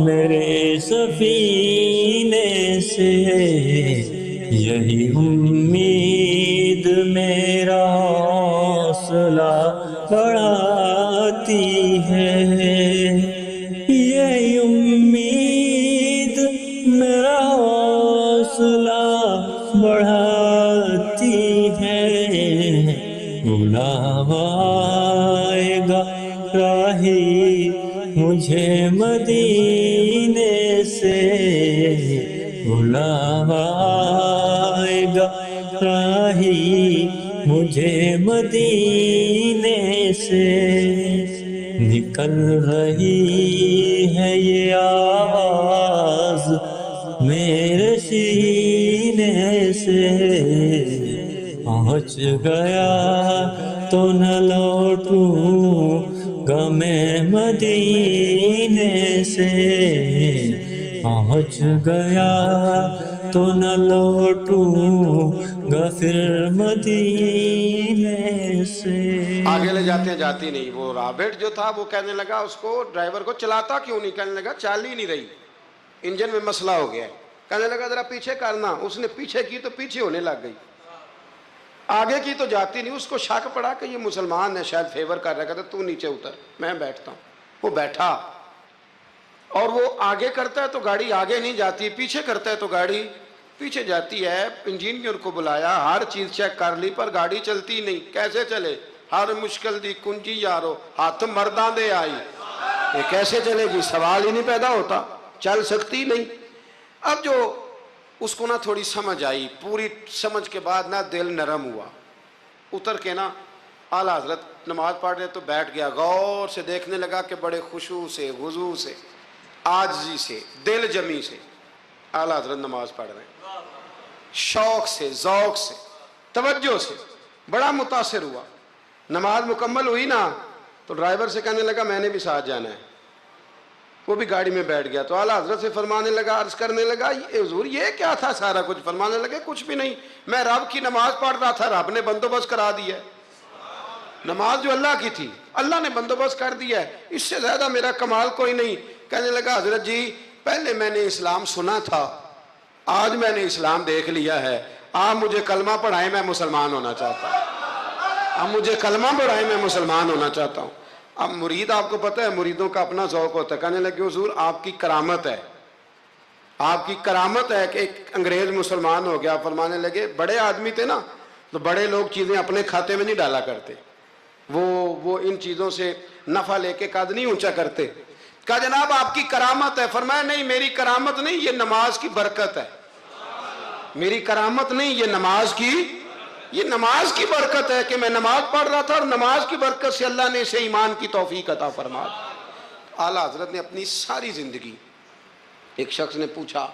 میرے سفینے سے یہی امید میرا حوصلہ بڑھاتی ہے یہی امید میرا حوصلہ بڑھاتی ہے بلاوا آئے گا راہی مجھے مدینے سے بلاوا آئے گا راہی مجھے مدینے سے نکل رہی ہے یہ آواز میرے سینے سے پہنچ گیا تو نہ لوٹوں گا میں مدینے سے پہنچ گیا تو نہ لوٹوں گا پھر مدینے سے آگے لے جاتے ہیں جاتی نہیں. وہ رابٹ جو تھا وہ کہنے لگا اس کو ڈرائیور کو چلاتا کیوں نہیں, کہنے لگا چال ہی نہیں رہی, انجن میں مسئلہ ہو گیا ہے. کہنے لگا ذرا پیچھے کرنا, اس نے پیچھے کی تو پیچھے ہونے لگ گئی, آگے کی تو جاتی نہیں. اس کو شک پڑا کہ یہ مسلمان ہے شاید فیور کر رہا, کہتا تو نیچے اتر میں بیٹھتا ہوں. وہ بیٹھا اور وہ آگے کرتا ہے تو گاڑی آگے نہیں جاتی, پیچھے کرتا ہے تو گاڑی پیچھے جاتی ہے. انجینئر کو بلایا, ہر چیز چیک کر لی پر گاڑی چلتی نہیں. کیسے چلے, ہر مشکل دی کنجی یارو ہاتھ مرداں دے آئی, یہ کیسے چلے گی, سوال ہی نہیں پیدا ہوتا, چل سکتی نہیں. اب جو اس کو نا تھوڑی سمجھ آئی, پوری سمجھ کے بعد نا دل نرم ہوا, اتر کے نا اعلیٰ حضرت نماز پڑھ رہے تو بیٹھ گیا, غور سے دیکھنے لگا کہ بڑے خشوع سے, وضو سے, عاجزی سے, دل جمی سے اعلیٰ حضرت نماز پڑھ رہے ہیں, شوق سے, ذوق سے, توجہ سے, بڑا متاثر ہوا. نماز مکمل ہوئی نا تو ڈرائیور سے کہنے لگا میں نے بھی ساتھ جانا ہے. وہ بھی گاڑی میں بیٹھ گیا تو اعلیٰ حضرت سے فرمانے لگا, عرض کرنے لگا حضور یہ کیا تھا سارا کچھ؟ فرمانے لگے کچھ بھی نہیں, میں رب کی نماز پڑھ رہا تھا, رب نے بندوبست کرا دیا ہے. نماز جو اللہ کی تھی اللہ نے بندوبست کر دیا ہے, اس سے زیادہ میرا کمال کوئی نہیں. کہنے لگا حضرت جی پہلے میں نے اسلام سنا تھا, آج میں نے اسلام دیکھ لیا ہے, آپ مجھے کلمہ پڑھائیں میں مسلمان ہونا چاہتا ہوں, آپ مجھے کلمہ پڑھائیں میں مسلمان ہونا چاہتا ہوں. اب مرید آپ کو پتہ ہے مریدوں کا اپنا ذوق ہوتا ہے. کہنے لگے حضور آپ کی کرامت ہے, آپ کی کرامت ہے کہ ایک انگریز مسلمان ہو گیا. فرمانے لگے بڑے آدمی تھے نا تو بڑے لوگ چیزیں اپنے کھاتے میں نہیں ڈالا کرتے, وہ ان چیزوں سے نفع لے کے قد نہیں اونچا کرتے. کہا جناب آپ کی کرامت ہے. فرمایا نہیں میری کرامت نہیں, یہ نماز کی برکت ہے. میری کرامت نہیں, یہ نماز کی برکت ہے کہ میں نماز پڑھ رہا تھا اور نماز کی برکت سے اللہ نے اسے ایمان کی توفیق عطا فرما دی. اعلیٰ حضرت نے اپنی ساری زندگی, ایک شخص نے پوچھا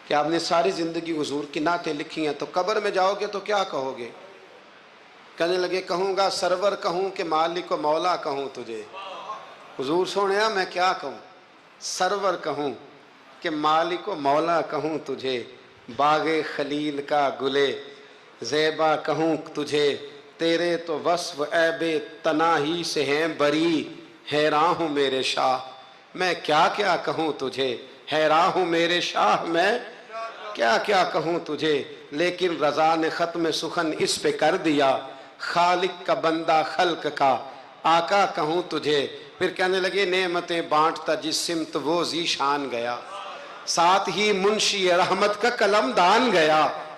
کہ آپ نے ساری زندگی حضور کی نعتیں لکھی ہیں تو قبر میں جاؤ گے تو کیا کہو گے؟ کہنے لگے کہوں گا سرور کہوں کہ مالک و مولا کہوں تجھے. حضور سونیا میں کیا کہوں, سرور کہوں کہ مالک و مولا کہوں تجھے, باغ خلیل کا گلے زیبا کہوں تجھے, تیرے تو وصف عیب تناہی سے ہیں بری, حیران ہوں میرے شاہ میں کیا کیا کہوں تجھے, حیران ہوں میرے شاہ میں کیا کیا کہوں تجھے. لیکن رضا نے ختم سخن اس پہ کر دیا, خالق کا بندہ خلق کا آقا کہوں تجھے. پھر کہنے لگے نعمتیں بانٹتا جس سمت وہ ذی شان گیا, ساتھ ہی منشی رحمت کا قلم دان گیا.